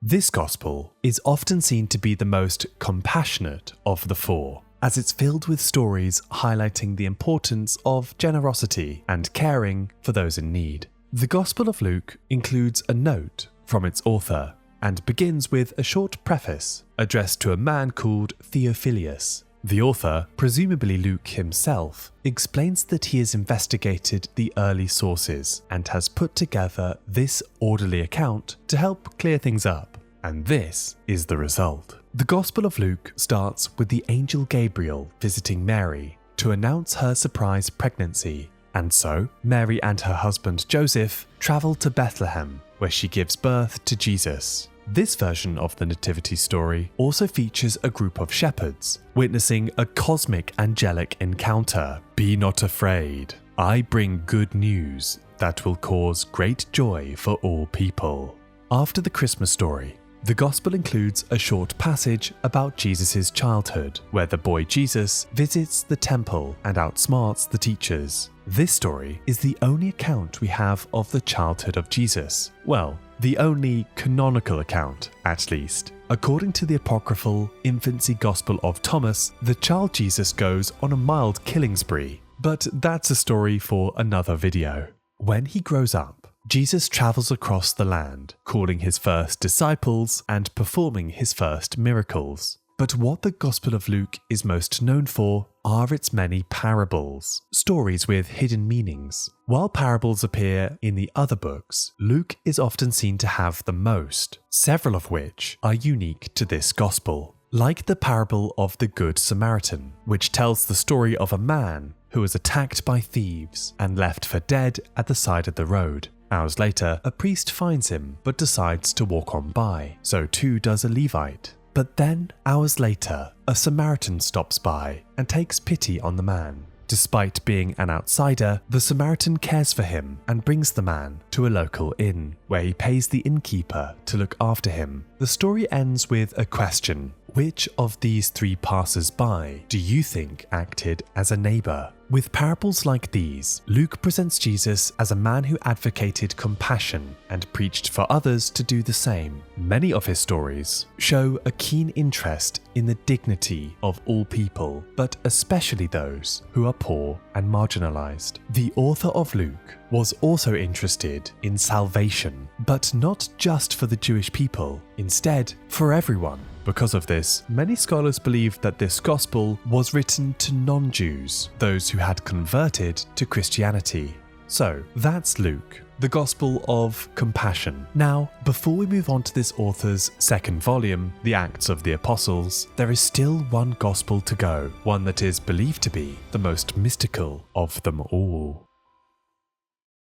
This gospel is often seen to be the most compassionate of the four, as it's filled with stories highlighting the importance of generosity and caring for those in need. The Gospel of Luke includes a note from its author and begins with a short preface addressed to a man called Theophilus. The author, presumably Luke himself, explains that he has investigated the early sources and has put together this orderly account to help clear things up. And this is the result. The Gospel of Luke starts with the angel Gabriel visiting Mary to announce her surprise pregnancy. And so, Mary and her husband Joseph travel to Bethlehem, where she gives birth to Jesus. This version of the Nativity story also features a group of shepherds witnessing a cosmic angelic encounter. Be not afraid. I bring good news that will cause great joy for all people. After the Christmas story, the Gospel includes a short passage about Jesus' childhood, where the boy Jesus visits the temple and outsmarts the teachers. This story is the only account we have of the childhood of Jesus. Well, the only canonical account, at least. According to the Apocryphal Infancy Gospel of Thomas, the child Jesus goes on a mild killing spree, but that's a story for another video. When he grows up, Jesus travels across the land, calling his first disciples and performing his first miracles. But what the Gospel of Luke is most known for are its many parables, stories with hidden meanings. While parables appear in the other books, Luke is often seen to have the most, several of which are unique to this Gospel. Like the parable of the Good Samaritan, which tells the story of a man who was attacked by thieves and left for dead at the side of the road. Hours later, a priest finds him but decides to walk on by. So too does a Levite. But then, hours later, a Samaritan stops by and takes pity on the man. Despite being an outsider, the Samaritan cares for him and brings the man to a local inn, where he pays the innkeeper to look after him. The story ends with a question. Which of these three passers-by do you think acted as a neighbor? With parables like these, Luke presents Jesus as a man who advocated compassion and preached for others to do the same. Many of his stories show a keen interest in the dignity of all people, but especially those who are poor and marginalized. The author of Luke was also interested in salvation, but not just for the Jewish people, instead for everyone. Because of this, many scholars believe that this gospel was written to non-Jews, those who had converted to Christianity. So that's Luke, the Gospel of Compassion. Now, before we move on to this author's second volume, The Acts of the Apostles, there is still one gospel to go, one that is believed to be the most mystical of them all.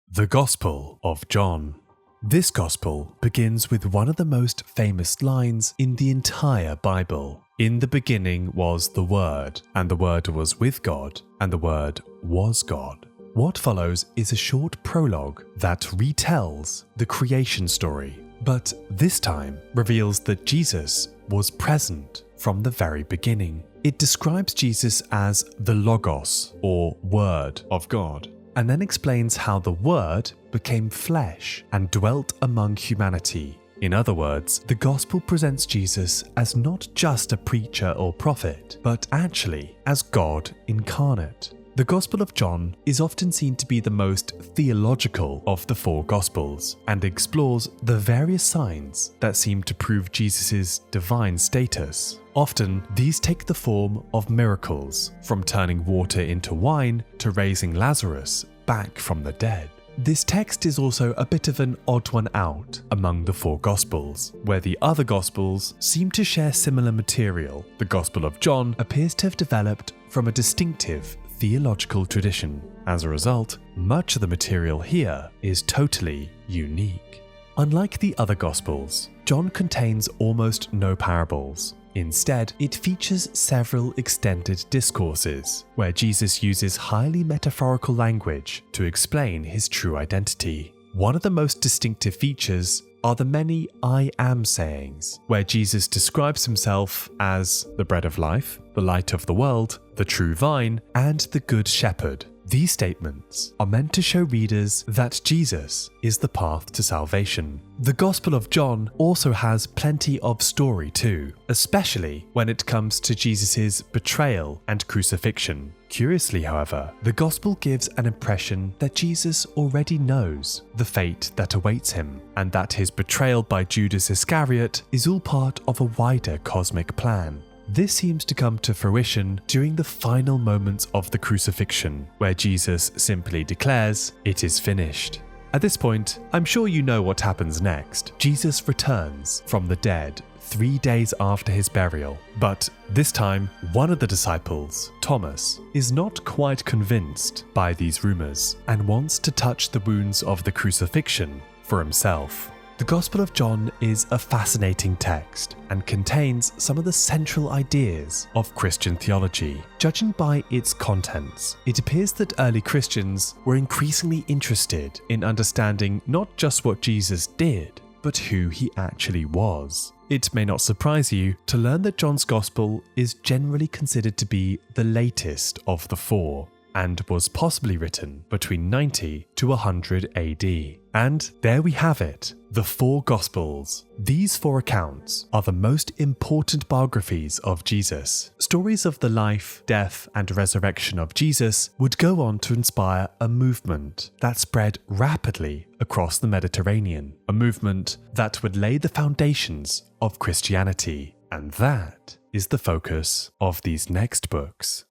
The Gospel of John. This gospel begins with one of the most famous lines in the entire Bible. In the beginning was the Word, and the Word was with God, and the Word was God. What follows is a short prologue that retells the creation story, but this time reveals that Jesus was present from the very beginning. It describes Jesus as the Logos, or Word of God, and then explains how the Word became flesh and dwelt among humanity. In other words, the Gospel presents Jesus as not just a preacher or prophet, but actually as God incarnate. The Gospel of John is often seen to be the most theological of the four Gospels and explores the various signs that seem to prove Jesus' divine status. Often, these take the form of miracles, from turning water into wine to raising Lazarus back from the dead. This text is also a bit of an odd one out among the four Gospels, where the other Gospels seem to share similar material. The Gospel of John appears to have developed from a distinctive theological tradition. As a result, much of the material here is totally unique. Unlike the other Gospels, John contains almost no parables. Instead, it features several extended discourses, where Jesus uses highly metaphorical language to explain his true identity. One of the most distinctive features are the many I am sayings, where Jesus describes himself as the bread of life, the light of the world, the true vine, and the good shepherd. These statements are meant to show readers that Jesus is the path to salvation. The Gospel of John also has plenty of story too, especially when it comes to Jesus' betrayal and crucifixion. Curiously, however, the Gospel gives an impression that Jesus already knows the fate that awaits him, and that his betrayal by Judas Iscariot is all part of a wider cosmic plan. This seems to come to fruition during the final moments of the crucifixion, where Jesus simply declares, "It is finished." At this point, I'm sure you know what happens next. Jesus returns from the dead 3 days after his burial, but this time, one of the disciples, Thomas, is not quite convinced by these rumors and wants to touch the wounds of the crucifixion for himself. The Gospel of John is a fascinating text and contains some of the central ideas of Christian theology. Judging by its contents, it appears that early Christians were increasingly interested in understanding not just what Jesus did, but who he actually was. It may not surprise you to learn that John's Gospel is generally considered to be the latest of the four, and was possibly written between 90 to 100 AD. And there we have it, the four Gospels. These four accounts are the most important biographies of Jesus. Stories of the life, death, and resurrection of Jesus would go on to inspire a movement that spread rapidly across the Mediterranean, a movement that would lay the foundations of Christianity. And that is the focus of these next books.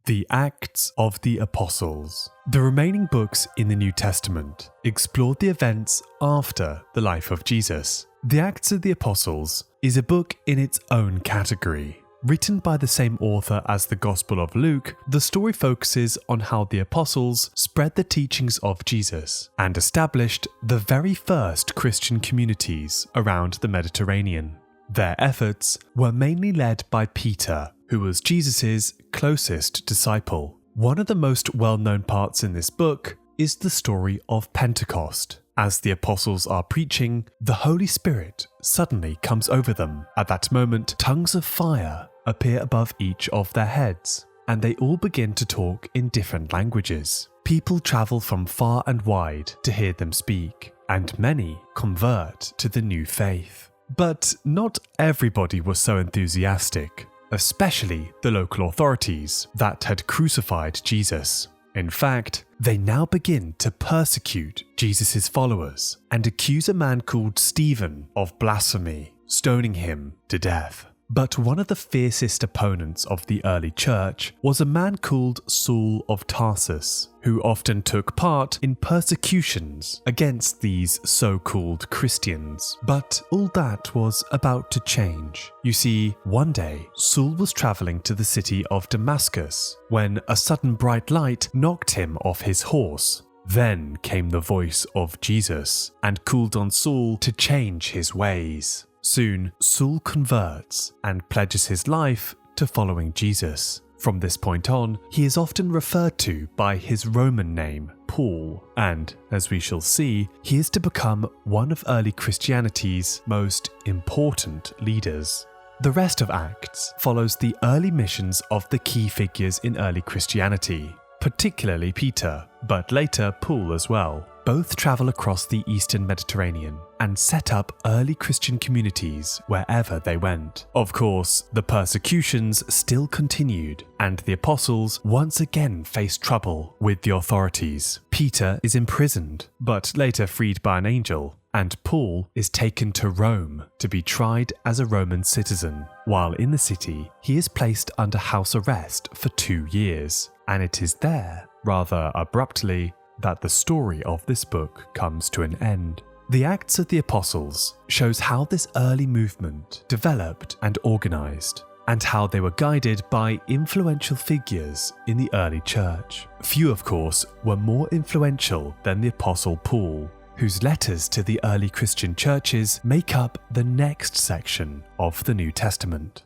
The Acts of the Apostles. The remaining books in the New Testament explored the events after the life of Jesus. The Acts of the Apostles is a book in its own category. Written by the same author as the Gospel of Luke, the story focuses on how the apostles spread the teachings of Jesus and established the very first Christian communities around the Mediterranean. Their efforts were mainly led by Peter, who was Jesus' closest disciple. One of the most well-known parts in this book is the story of Pentecost. As the apostles are preaching, the Holy Spirit suddenly comes over them. At that moment, tongues of fire appear above each of their heads, and they all begin to talk in different languages. People travel from far and wide to hear them speak, and many convert to the new faith. But not everybody was so enthusiastic, especially the local authorities that had crucified Jesus. In fact, they now begin to persecute Jesus' followers and accuse a man called Stephen of blasphemy, stoning him to death. But one of the fiercest opponents of the early church was a man called Saul of Tarsus, who often took part in persecutions against these so-called Christians. But all that was about to change. You see, one day, Saul was traveling to the city of Damascus when a sudden bright light knocked him off his horse. Then came the voice of Jesus and called on Saul to change his ways. Soon, Saul converts and pledges his life to following Jesus. From this point on, he is often referred to by his Roman name, Paul, and, as we shall see, he is to become one of early Christianity's most important leaders. The rest of Acts follows the early missions of the key figures in early Christianity, particularly Peter, but later Paul as well. Both travel across the eastern Mediterranean and set up early Christian communities wherever they went. Of course, the persecutions still continued, and the apostles once again faced trouble with the authorities. Peter is imprisoned, but later freed by an angel, and Paul is taken to Rome to be tried as a Roman citizen. While in the city, he is placed under house arrest for 2 years, and it is there, rather abruptly, that the story of this book comes to an end. The Acts of the Apostles shows how this early movement developed and organized, and how they were guided by influential figures in the early church. Few, of course, were more influential than the Apostle Paul, whose letters to the early Christian churches make up the next section of the New Testament.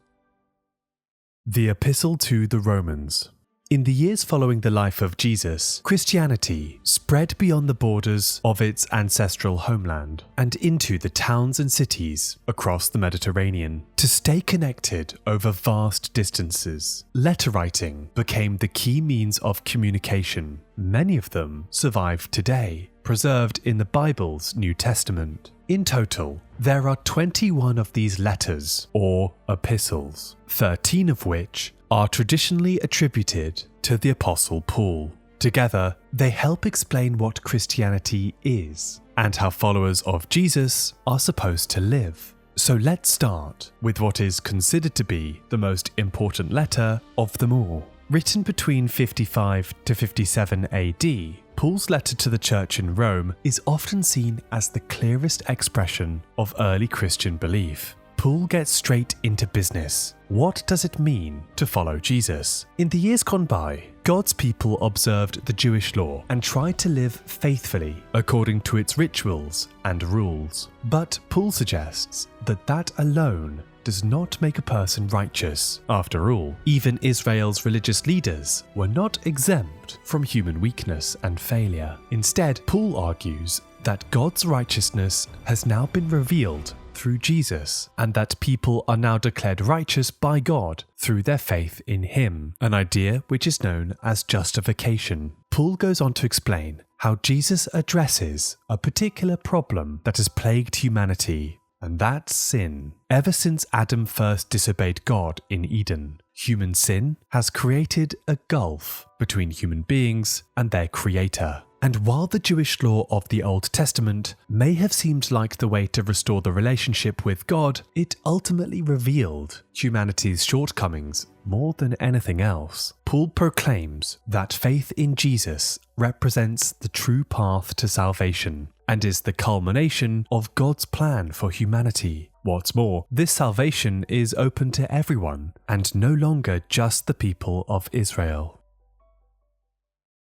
The Epistle to the Romans. In the years following the life of Jesus, Christianity spread beyond the borders of its ancestral homeland and into the towns and cities across the Mediterranean. To stay connected over vast distances, letter writing became the key means of communication. Many of them survive today, preserved in the Bible's New Testament. In total, there are 21 of these letters, or epistles, 13 of which are traditionally attributed to the Apostle Paul. Together, they help explain what Christianity is and how followers of Jesus are supposed to live. So let's start with what is considered to be the most important letter of them all. Written between 55 to 57 AD, Paul's letter to the church in Rome is often seen as the clearest expression of early Christian belief. Paul gets straight into business. What does it mean to follow Jesus? In the years gone by, God's people observed the Jewish law and tried to live faithfully according to its rituals and rules. But Paul suggests that that alone does not make a person righteous. After all, even Israel's religious leaders were not exempt from human weakness and failure. Instead, Paul argues that God's righteousness has now been revealed through Jesus, and that people are now declared righteous by God through their faith in Him, an idea which is known as justification. Paul goes on to explain how Jesus addresses a particular problem that has plagued humanity, and that's sin. Ever since Adam first disobeyed God in Eden, human sin has created a gulf between human beings and their Creator. And while the Jewish law of the Old Testament may have seemed like the way to restore the relationship with God, it ultimately revealed humanity's shortcomings more than anything else. Paul proclaims that faith in Jesus represents the true path to salvation and is the culmination of God's plan for humanity. What's more, this salvation is open to everyone and no longer just the people of Israel.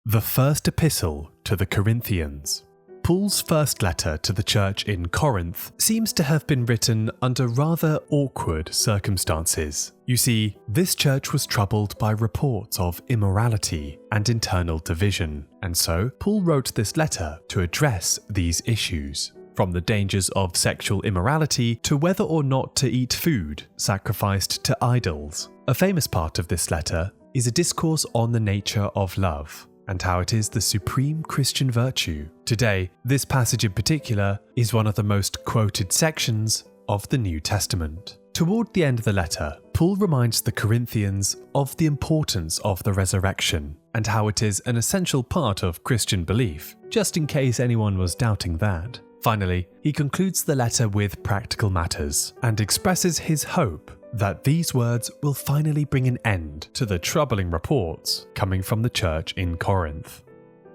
The first epistle to the Corinthians. Paul's first letter to the church in Corinth seems to have been written under rather awkward circumstances. You see, this church was troubled by reports of immorality and internal division, and so Paul wrote this letter to address these issues. From the dangers of sexual immorality to whether or not to eat food sacrificed to idols. A famous part of this letter is a discourse on the nature of love and how it is the supreme Christian virtue. Today, this passage in particular is one of the most quoted sections of the New Testament. Toward the end of the letter, Paul reminds the Corinthians of the importance of the resurrection and how it is an essential part of Christian belief, just in case anyone was doubting that. Finally, he concludes the letter with practical matters and expresses his hope that these words will finally bring an end to the troubling reports coming from the church in Corinth.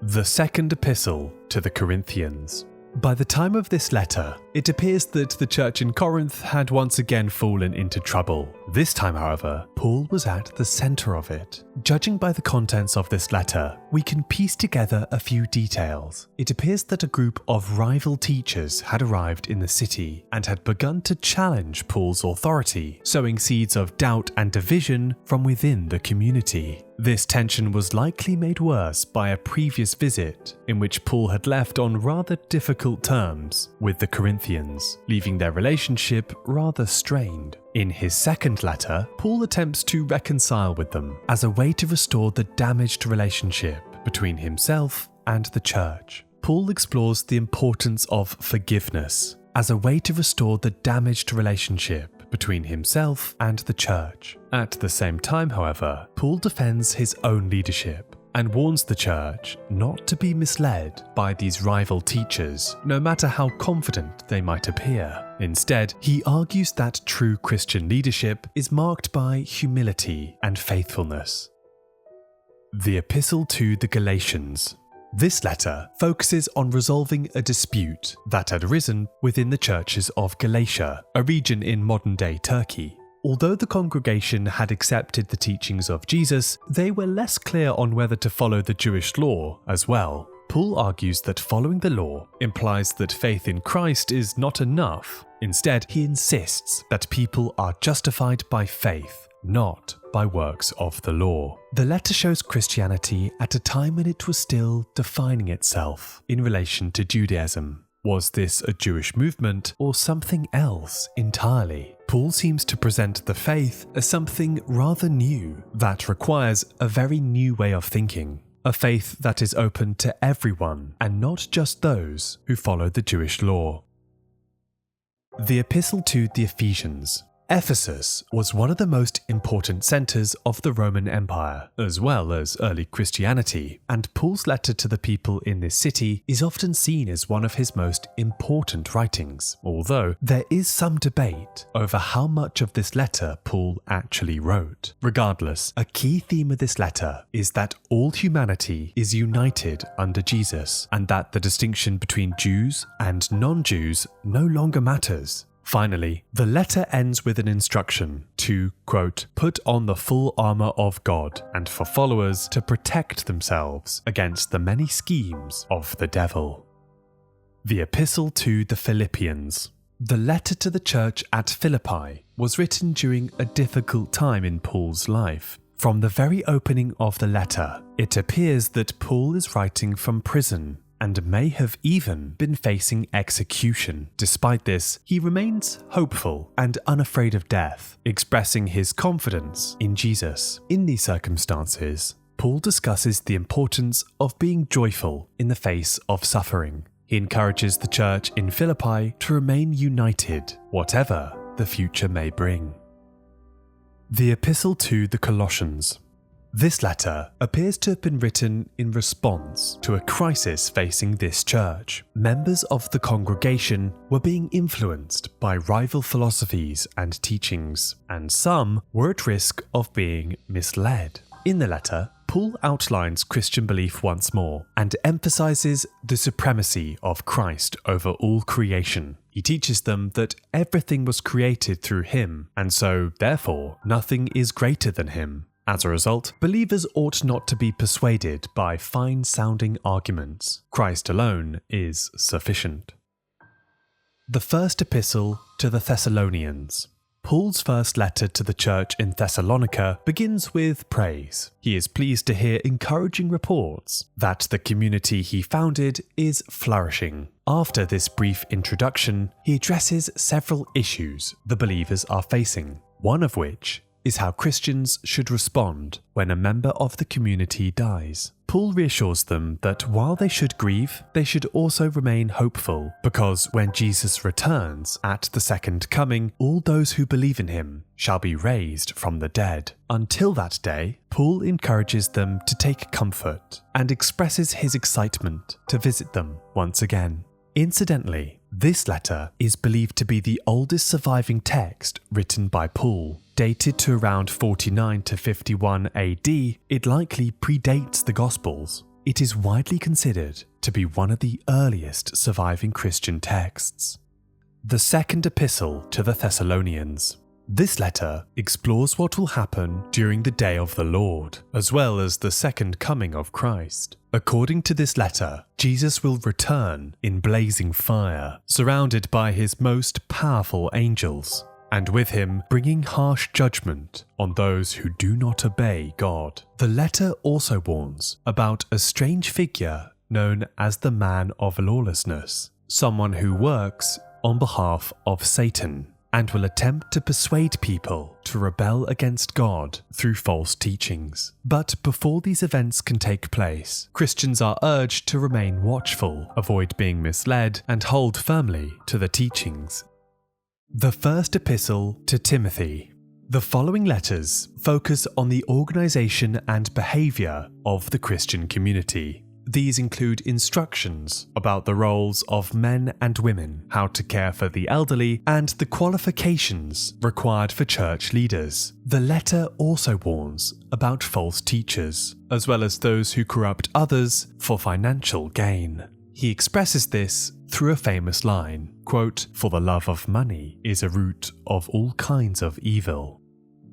The second epistle to the Corinthians. By the time of this letter, it appears that the church in Corinth had once again fallen into trouble. This time, however, Paul was at the center of it. Judging by the contents of this letter, we can piece together a few details. It appears that a group of rival teachers had arrived in the city and had begun to challenge Paul's authority, sowing seeds of doubt and division from within the community. This tension was likely made worse by a previous visit in which Paul had left on rather difficult terms with the Corinthians, leaving their relationship rather strained. In his second letter, Paul attempts to reconcile with them as a way to restore the damaged relationship between himself and the church. Paul explores the importance of forgiveness as a way to restore the damaged relationship between himself and the church. At the same time, however, Paul defends his own leadership and warns the church not to be misled by these rival teachers, no matter how confident they might appear. Instead, he argues that true Christian leadership is marked by humility and faithfulness. The Epistle to the Galatians. This letter focuses on resolving a dispute that had arisen within the churches of Galatia, a region in modern-day Turkey. Although the congregation had accepted the teachings of Jesus, they were less clear on whether to follow the Jewish law as well. Paul argues that following the law implies that faith in Christ is not enough. Instead, he insists that people are justified by faith not by works of the law. The letter shows Christianity at a time when it was still defining itself in relation to Judaism. Was this a Jewish movement or something else entirely? Paul seems to present the faith as something rather new that requires a very new way of thinking. A faith that is open to everyone and not just those who follow the Jewish law. The Epistle to the Ephesians. Ephesus was one of the most important centres of the Roman Empire, as well as early Christianity, and Paul's letter to the people in this city is often seen as one of his most important writings, although there is some debate over how much of this letter Paul actually wrote. Regardless, a key theme of this letter is that all humanity is united under Jesus, and that the distinction between Jews and non-Jews no longer matters. Finally, the letter ends with an instruction to, quote, put on the full armour of God and for followers to protect themselves against the many schemes of the devil. The Epistle to the Philippians. The letter to the church at Philippi was written during a difficult time in Paul's life. From the very opening of the letter, it appears that Paul is writing from prison and may have even been facing execution. Despite this, he remains hopeful and unafraid of death, expressing his confidence in Jesus. In these circumstances, Paul discusses the importance of being joyful in the face of suffering. He encourages the church in Philippi to remain united, whatever the future may bring. The Epistle to the Colossians. This letter appears to have been written in response to a crisis facing this church. Members of the congregation were being influenced by rival philosophies and teachings, and some were at risk of being misled. In the letter, Paul outlines Christian belief once more and emphasizes the supremacy of Christ over all creation. He teaches them that everything was created through him, and so, therefore, nothing is greater than him. As a result, believers ought not to be persuaded by fine-sounding arguments. Christ alone is sufficient. The First Epistle to the Thessalonians. Paul's first letter to the church in Thessalonica begins with praise. He is pleased to hear encouraging reports that the community he founded is flourishing. After this brief introduction, he addresses several issues the believers are facing, one of which is how Christians should respond when a member of the community dies. Paul reassures them that while they should grieve, they should also remain hopeful, because when Jesus returns at the second coming, all those who believe in him shall be raised from the dead. Until that day, Paul encourages them to take comfort and expresses his excitement to visit them once again. Incidentally, this letter is believed to be the oldest surviving text written by Paul. Dated to around 49 to 51 AD, it likely predates the Gospels. It is widely considered to be one of the earliest surviving Christian texts. The Second Epistle to the Thessalonians. This letter explores what will happen during the day of the Lord, as well as the second coming of Christ. According to this letter, Jesus will return in blazing fire, surrounded by his most powerful angels, and with him bringing harsh judgment on those who do not obey God. The letter also warns about a strange figure known as the man of lawlessness, someone who works on behalf of Satan and will attempt to persuade people to rebel against God through false teachings. But before these events can take place, Christians are urged to remain watchful, avoid being misled, and hold firmly to the teachings. The First Epistle to Timothy. The following letters focus on the organization and behavior of the Christian community. These include instructions about the roles of men and women, how to care for the elderly, and the qualifications required for church leaders. The letter also warns about false teachers, as well as those who corrupt others for financial gain. He expresses this through a famous line, quote, "For the love of money is a root of all kinds of evil."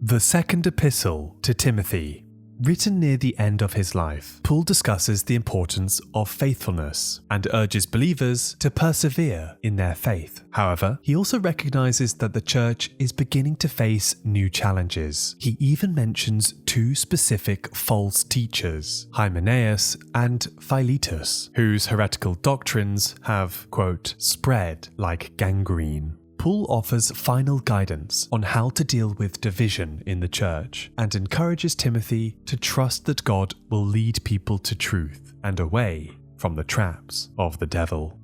The Second Epistle to Timothy. Written near the end of his life, Paul discusses the importance of faithfulness and urges believers to persevere in their faith. However, he also recognizes that the church is beginning to face new challenges. He even mentions two specific false teachers, Hymenaeus and Philetus, whose heretical doctrines have, quote, spread like gangrene. Paul offers final guidance on how to deal with division in the church and encourages Timothy to trust that God will lead people to truth and away from the traps of the devil.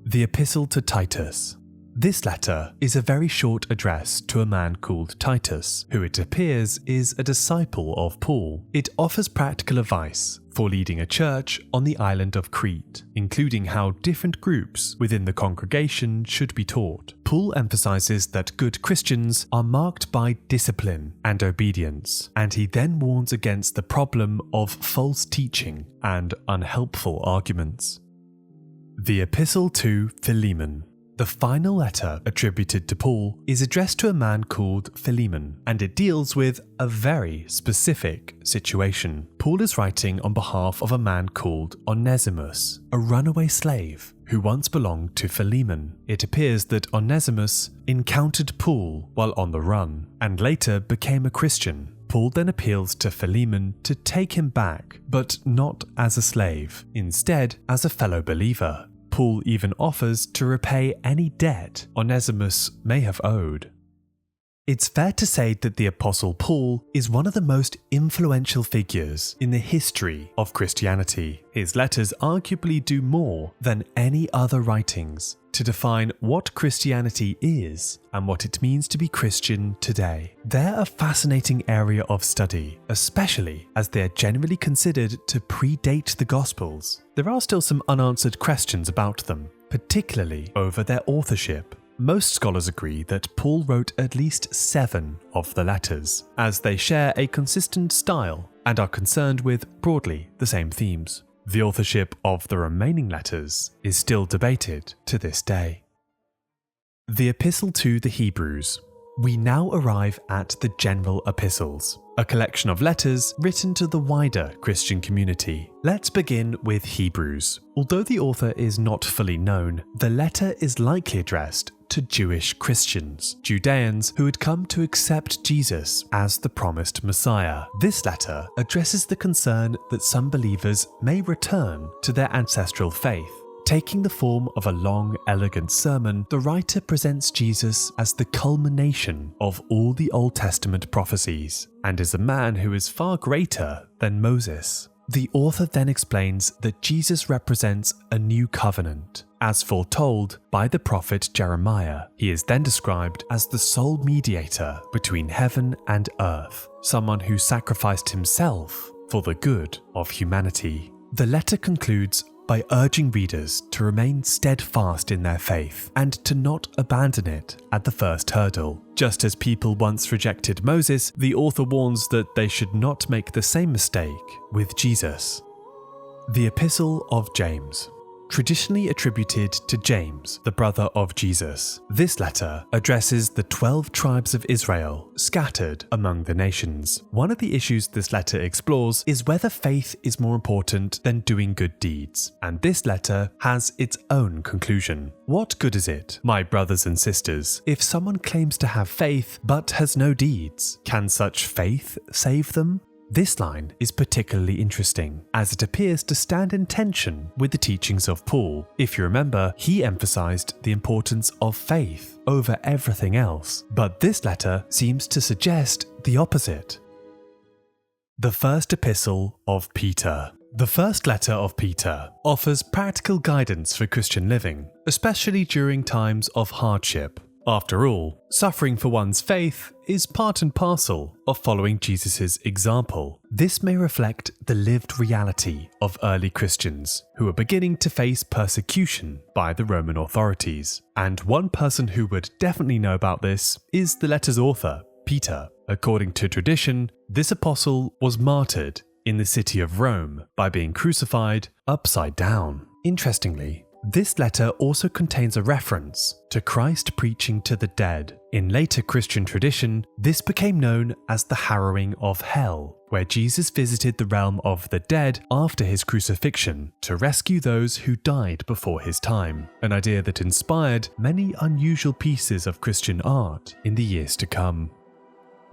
The Epistle to Titus. This letter is a very short address to a man called Titus, who it appears is a disciple of Paul. It offers practical advice for leading a church on the island of Crete, including how different groups within the congregation should be taught. Paul emphasizes that good Christians are marked by discipline and obedience, and he then warns against the problem of false teaching and unhelpful arguments. The Epistle to Philemon. The final letter attributed to Paul is addressed to a man called Philemon, and it deals with a very specific situation. Paul is writing on behalf of a man called Onesimus, a runaway slave who once belonged to Philemon. It appears that Onesimus encountered Paul while on the run, and later became a Christian. Paul then appeals to Philemon to take him back, but not as a slave, instead as a fellow believer. Paul even offers to repay any debt Onesimus may have owed. It's fair to say that the Apostle Paul is one of the most influential figures in the history of Christianity. His letters arguably do more than any other writings to define what Christianity is and what it means to be Christian today. They're a fascinating area of study, especially as they are generally considered to predate the Gospels. There are still some unanswered questions about them, particularly over their authorship. Most scholars agree that Paul wrote at least 7 of the letters, as they share a consistent style and are concerned with broadly the same themes. The authorship of the remaining letters is still debated to this day. The Epistle to the Hebrews. We now arrive at the General Epistles, a collection of letters written to the wider Christian community. Let's begin with Hebrews. Although the author is not fully known, the letter is likely addressed to Jewish Christians, Judeans who had come to accept Jesus as the promised Messiah. This letter addresses the concern that some believers may return to their ancestral faith. Taking the form of a long, elegant sermon, the writer presents Jesus as the culmination of all the Old Testament prophecies, and is a man who is far greater than Moses. The author then explains that Jesus represents a new covenant, as foretold by the prophet Jeremiah. He is then described as the sole mediator between heaven and earth, someone who sacrificed himself for the good of humanity. The letter concludes by urging readers to remain steadfast in their faith and to not abandon it at the first hurdle. Just as people once rejected Moses, the author warns that they should not make the same mistake with Jesus. The Epistle of James. Traditionally attributed to James, the brother of Jesus, this letter addresses the 12 tribes of Israel scattered among the nations. One of the issues this letter explores is whether faith is more important than doing good deeds, and this letter has its own conclusion. What good is it, my brothers and sisters, if someone claims to have faith but has no deeds? Can such faith save them? This line is particularly interesting, as it appears to stand in tension with the teachings of Paul. If you remember, he emphasized the importance of faith over everything else, but this letter seems to suggest the opposite. The First Epistle of Peter. The first letter of Peter offers practical guidance for Christian living, especially during times of hardship. After all, suffering for one's faith is part and parcel of following Jesus' example. This may reflect the lived reality of early Christians who are beginning to face persecution by the Roman authorities. And one person who would definitely know about this is the letter's author, Peter. According to tradition, this apostle was martyred in the city of Rome by being crucified upside down. Interestingly, This letter also contains a reference to Christ preaching to the dead. In later Christian tradition, this became known as the harrowing of hell, where Jesus visited the realm of the dead after his crucifixion to rescue those who died before his time, an idea that inspired many unusual pieces of Christian art in the years to come.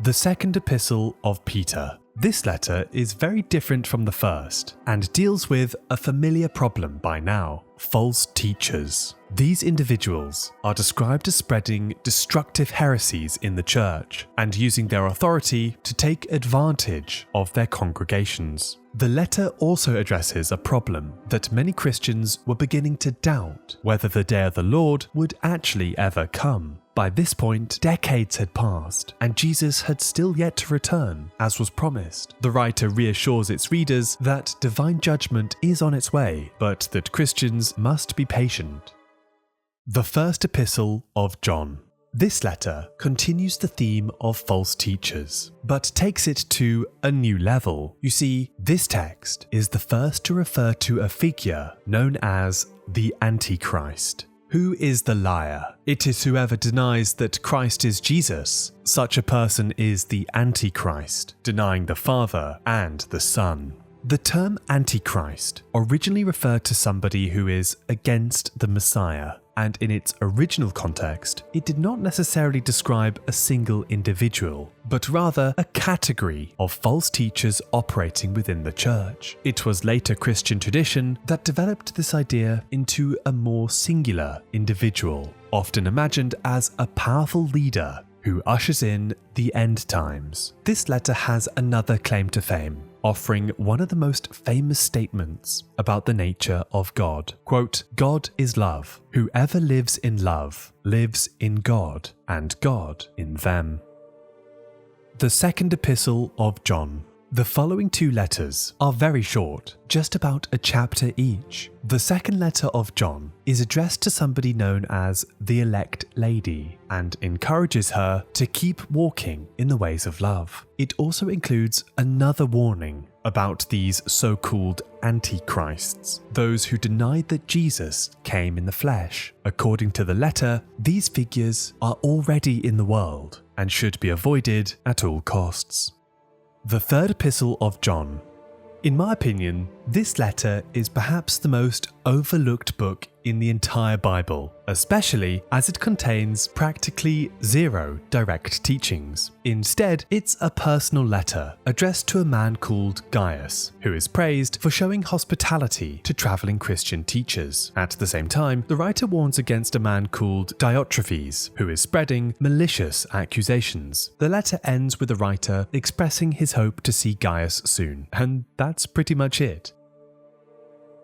The second epistle of Peter. This letter is very different from the first and deals with a familiar problem by now: false teachers. These individuals are described as spreading destructive heresies in the church and using their authority to take advantage of their congregations. The letter also addresses a problem that many Christians were beginning to doubt whether the day of the Lord would actually ever come. By this point, decades had passed, and Jesus had still yet to return, as was promised. The writer reassures its readers that divine judgment is on its way, but that Christians must be patient. The first epistle of John. This letter continues the theme of false teachers, but takes it to a new level. You see, this text is the first to refer to a figure known as the Antichrist. Who is the liar? It is whoever denies that Christ is Jesus. Such a person is the Antichrist, denying the Father and the Son. The term Antichrist originally referred to somebody who is against the Messiah, and in its original context, it did not necessarily describe a single individual, but rather a category of false teachers operating within the church. It was later Christian tradition that developed this idea into a more singular individual, often imagined as a powerful leader who ushers in the end times. This letter has another claim to fame, offering one of the most famous statements about the nature of God. Quote, "God is love. Whoever lives in love lives in God, and God in them." The second epistle of John. The following two letters are very short, just about a chapter each. The second letter of John is addressed to somebody known as the elect lady and encourages her to keep walking in the ways of love. It also includes another warning about these so-called antichrists, those who denied that Jesus came in the flesh. According to the letter, these figures are already in the world and should be avoided at all costs. The third epistle of John. In my opinion, this letter is perhaps the most overlooked book in the entire Bible, especially as it contains practically zero direct teachings. Instead, it's a personal letter addressed to a man called Gaius, who is praised for showing hospitality to traveling Christian teachers. At the same time, the writer warns against a man called Diotrephes, who is spreading malicious accusations. The letter ends with the writer expressing his hope to see Gaius soon, and that's pretty much it.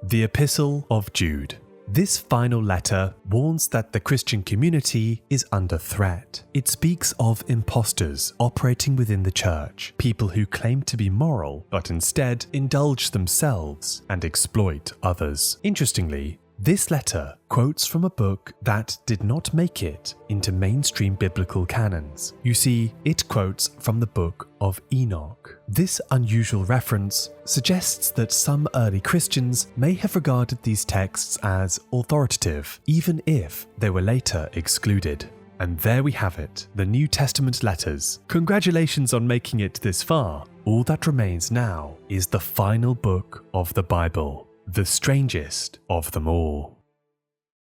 The Epistle of Jude. This final letter warns that the Christian community is under threat. It speaks of imposters operating within the church, people who claim to be moral but instead indulge themselves and exploit others. Interestingly, this letter quotes from a book that did not make it into mainstream biblical canons. You see, it quotes from the book of Enoch. This unusual reference suggests that some early Christians may have regarded these texts as authoritative, even if they were later excluded. And there we have it, the New Testament letters. Congratulations on making it this far. All that remains now is the final book of the Bible, the strangest of them all.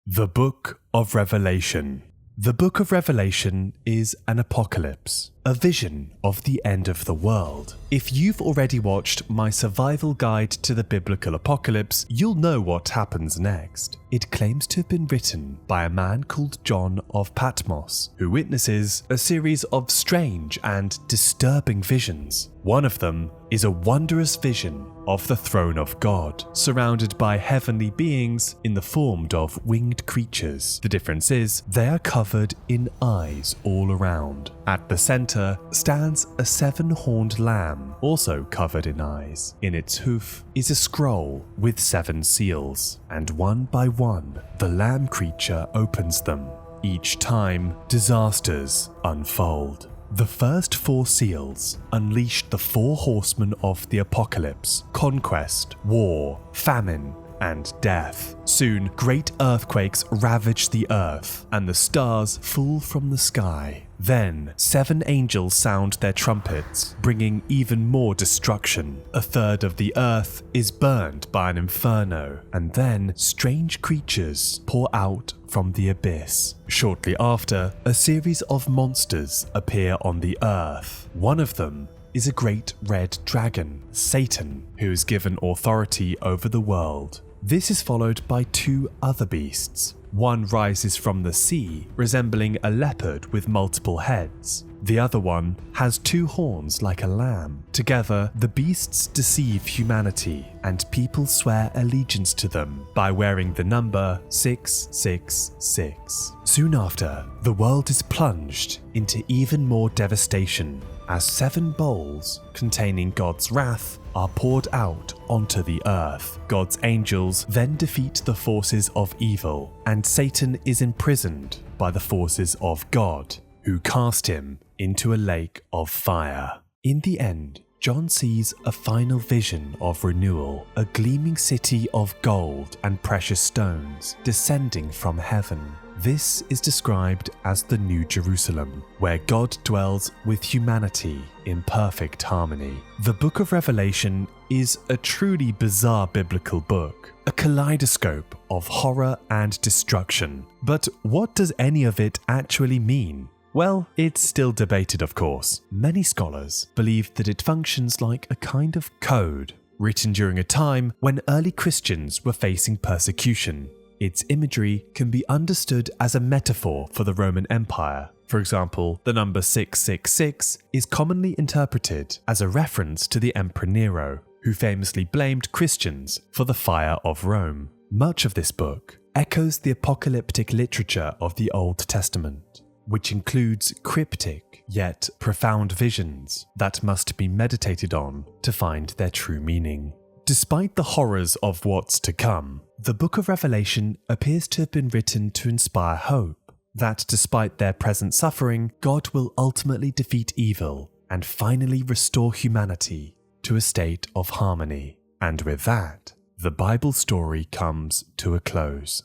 The Book of Revelation. The Book of Revelation is an apocalypse, a vision of the end of the world. If you've already watched my survival guide to the biblical apocalypse, you'll know what happens next. It claims to have been written by a man called John of Patmos, who witnesses a series of strange and disturbing visions. One of them is a wondrous vision of the throne of God, surrounded by heavenly beings in the form of winged creatures. The difference is, they are covered in eyes all around. At the center stands a 7-horned lamb, also covered in eyes. In its hoof is a scroll with 7 seals, and one by one, the lamb creature opens them. Each time, disasters unfold. The first 4 seals unleashed the 4 horsemen of the apocalypse: conquest, war, famine, and death. Soon, great earthquakes ravage the earth, and the stars fall from the sky. Then, 7 angels sound their trumpets, bringing even more destruction. A third of the earth is burned by an inferno, and then strange creatures pour out from the abyss. Shortly after, a series of monsters appear on the earth. One of them is a great red dragon, Satan, who is given authority over the world. This is followed by 2 other beasts. One rises from the sea, resembling a leopard with multiple heads. The other one has 2 horns like a lamb. Together, the beasts deceive humanity, and people swear allegiance to them by wearing the number 666. Soon after, the world is plunged into even more devastation as 7 bowls containing God's wrath are poured out onto the earth. God's angels then defeat the forces of evil, and Satan is imprisoned by the forces of God, who cast him into a lake of fire. In the end, John sees a final vision of renewal, a gleaming city of gold and precious stones descending from heaven. This is described as the New Jerusalem, where God dwells with humanity in perfect harmony. The book of Revelation is a truly bizarre biblical book, a kaleidoscope of horror and destruction. But what does any of it actually mean? Well, it's still debated, of course. Many scholars believe that it functions like a kind of code, written during a time when early Christians were facing persecution. Its imagery can be understood as a metaphor for the Roman Empire. For example, the number 666 is commonly interpreted as a reference to the Emperor Nero, who famously blamed Christians for the fire of Rome. Much of this book echoes the apocalyptic literature of the Old Testament, which includes cryptic yet profound visions that must be meditated on to find their true meaning. Despite the horrors of what's to come, the book of Revelation appears to have been written to inspire hope that despite their present suffering, God will ultimately defeat evil and finally restore humanity to a state of harmony. And with that, the Bible story comes to a close.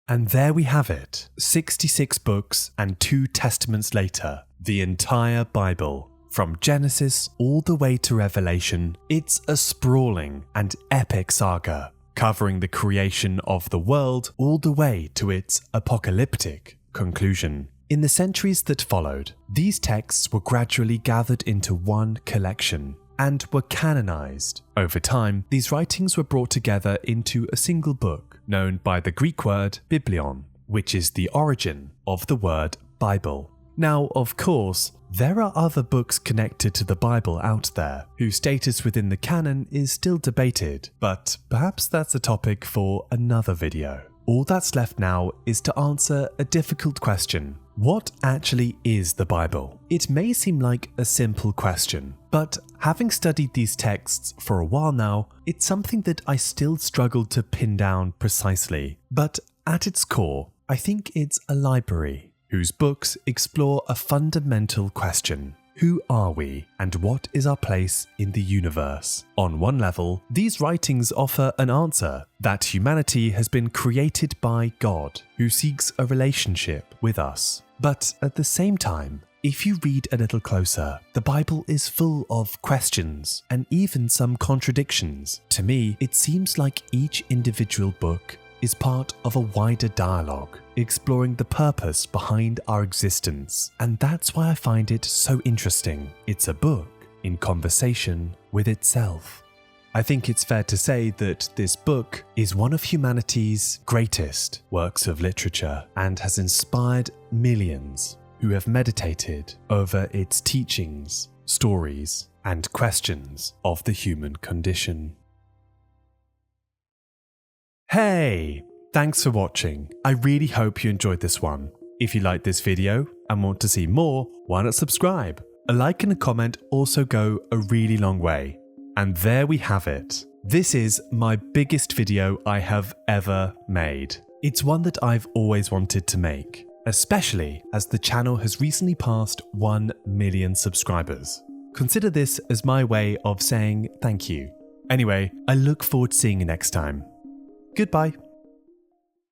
And there we have it, 66 books and 2 testaments later, the entire Bible. From Genesis all the way to Revelation, it's a sprawling and epic saga, covering the creation of the world all the way to its apocalyptic conclusion. In the centuries that followed, these texts were gradually gathered into one collection and were canonized. Over time, these writings were brought together into a single book, known by the Greek word biblion, which is the origin of the word Bible. Now, of course, there are other books connected to the Bible out there, whose status within the canon is still debated, but perhaps that's a topic for another video. All that's left now is to answer a difficult question. What actually is the Bible? It may seem like a simple question, but having studied these texts for a while now, it's something that I still struggle to pin down precisely. But at its core, I think it's a library whose books explore a fundamental question. Who are we, and what is our place in the universe? On one level, these writings offer an answer that humanity has been created by God, who seeks a relationship with us. But at the same time, if you read a little closer, the Bible is full of questions and even some contradictions. To me, it seems like each individual book is part of a wider dialogue, exploring the purpose behind our existence. And that's why I find it so interesting. It's a book in conversation with itself. I think it's fair to say that this book is one of humanity's greatest works of literature and has inspired millions who have meditated over its teachings, stories, and questions of the human condition. Hey! Thanks for watching. I really hope you enjoyed this one. If you liked this video and want to see more, why not subscribe? A like and a comment also go a really long way. And there we have it. This is my biggest video I have ever made. It's one that I've always wanted to make, especially as the channel has recently passed 1 million subscribers. Consider this as my way of saying thank you. Anyway, I look forward to seeing you next time. Goodbye.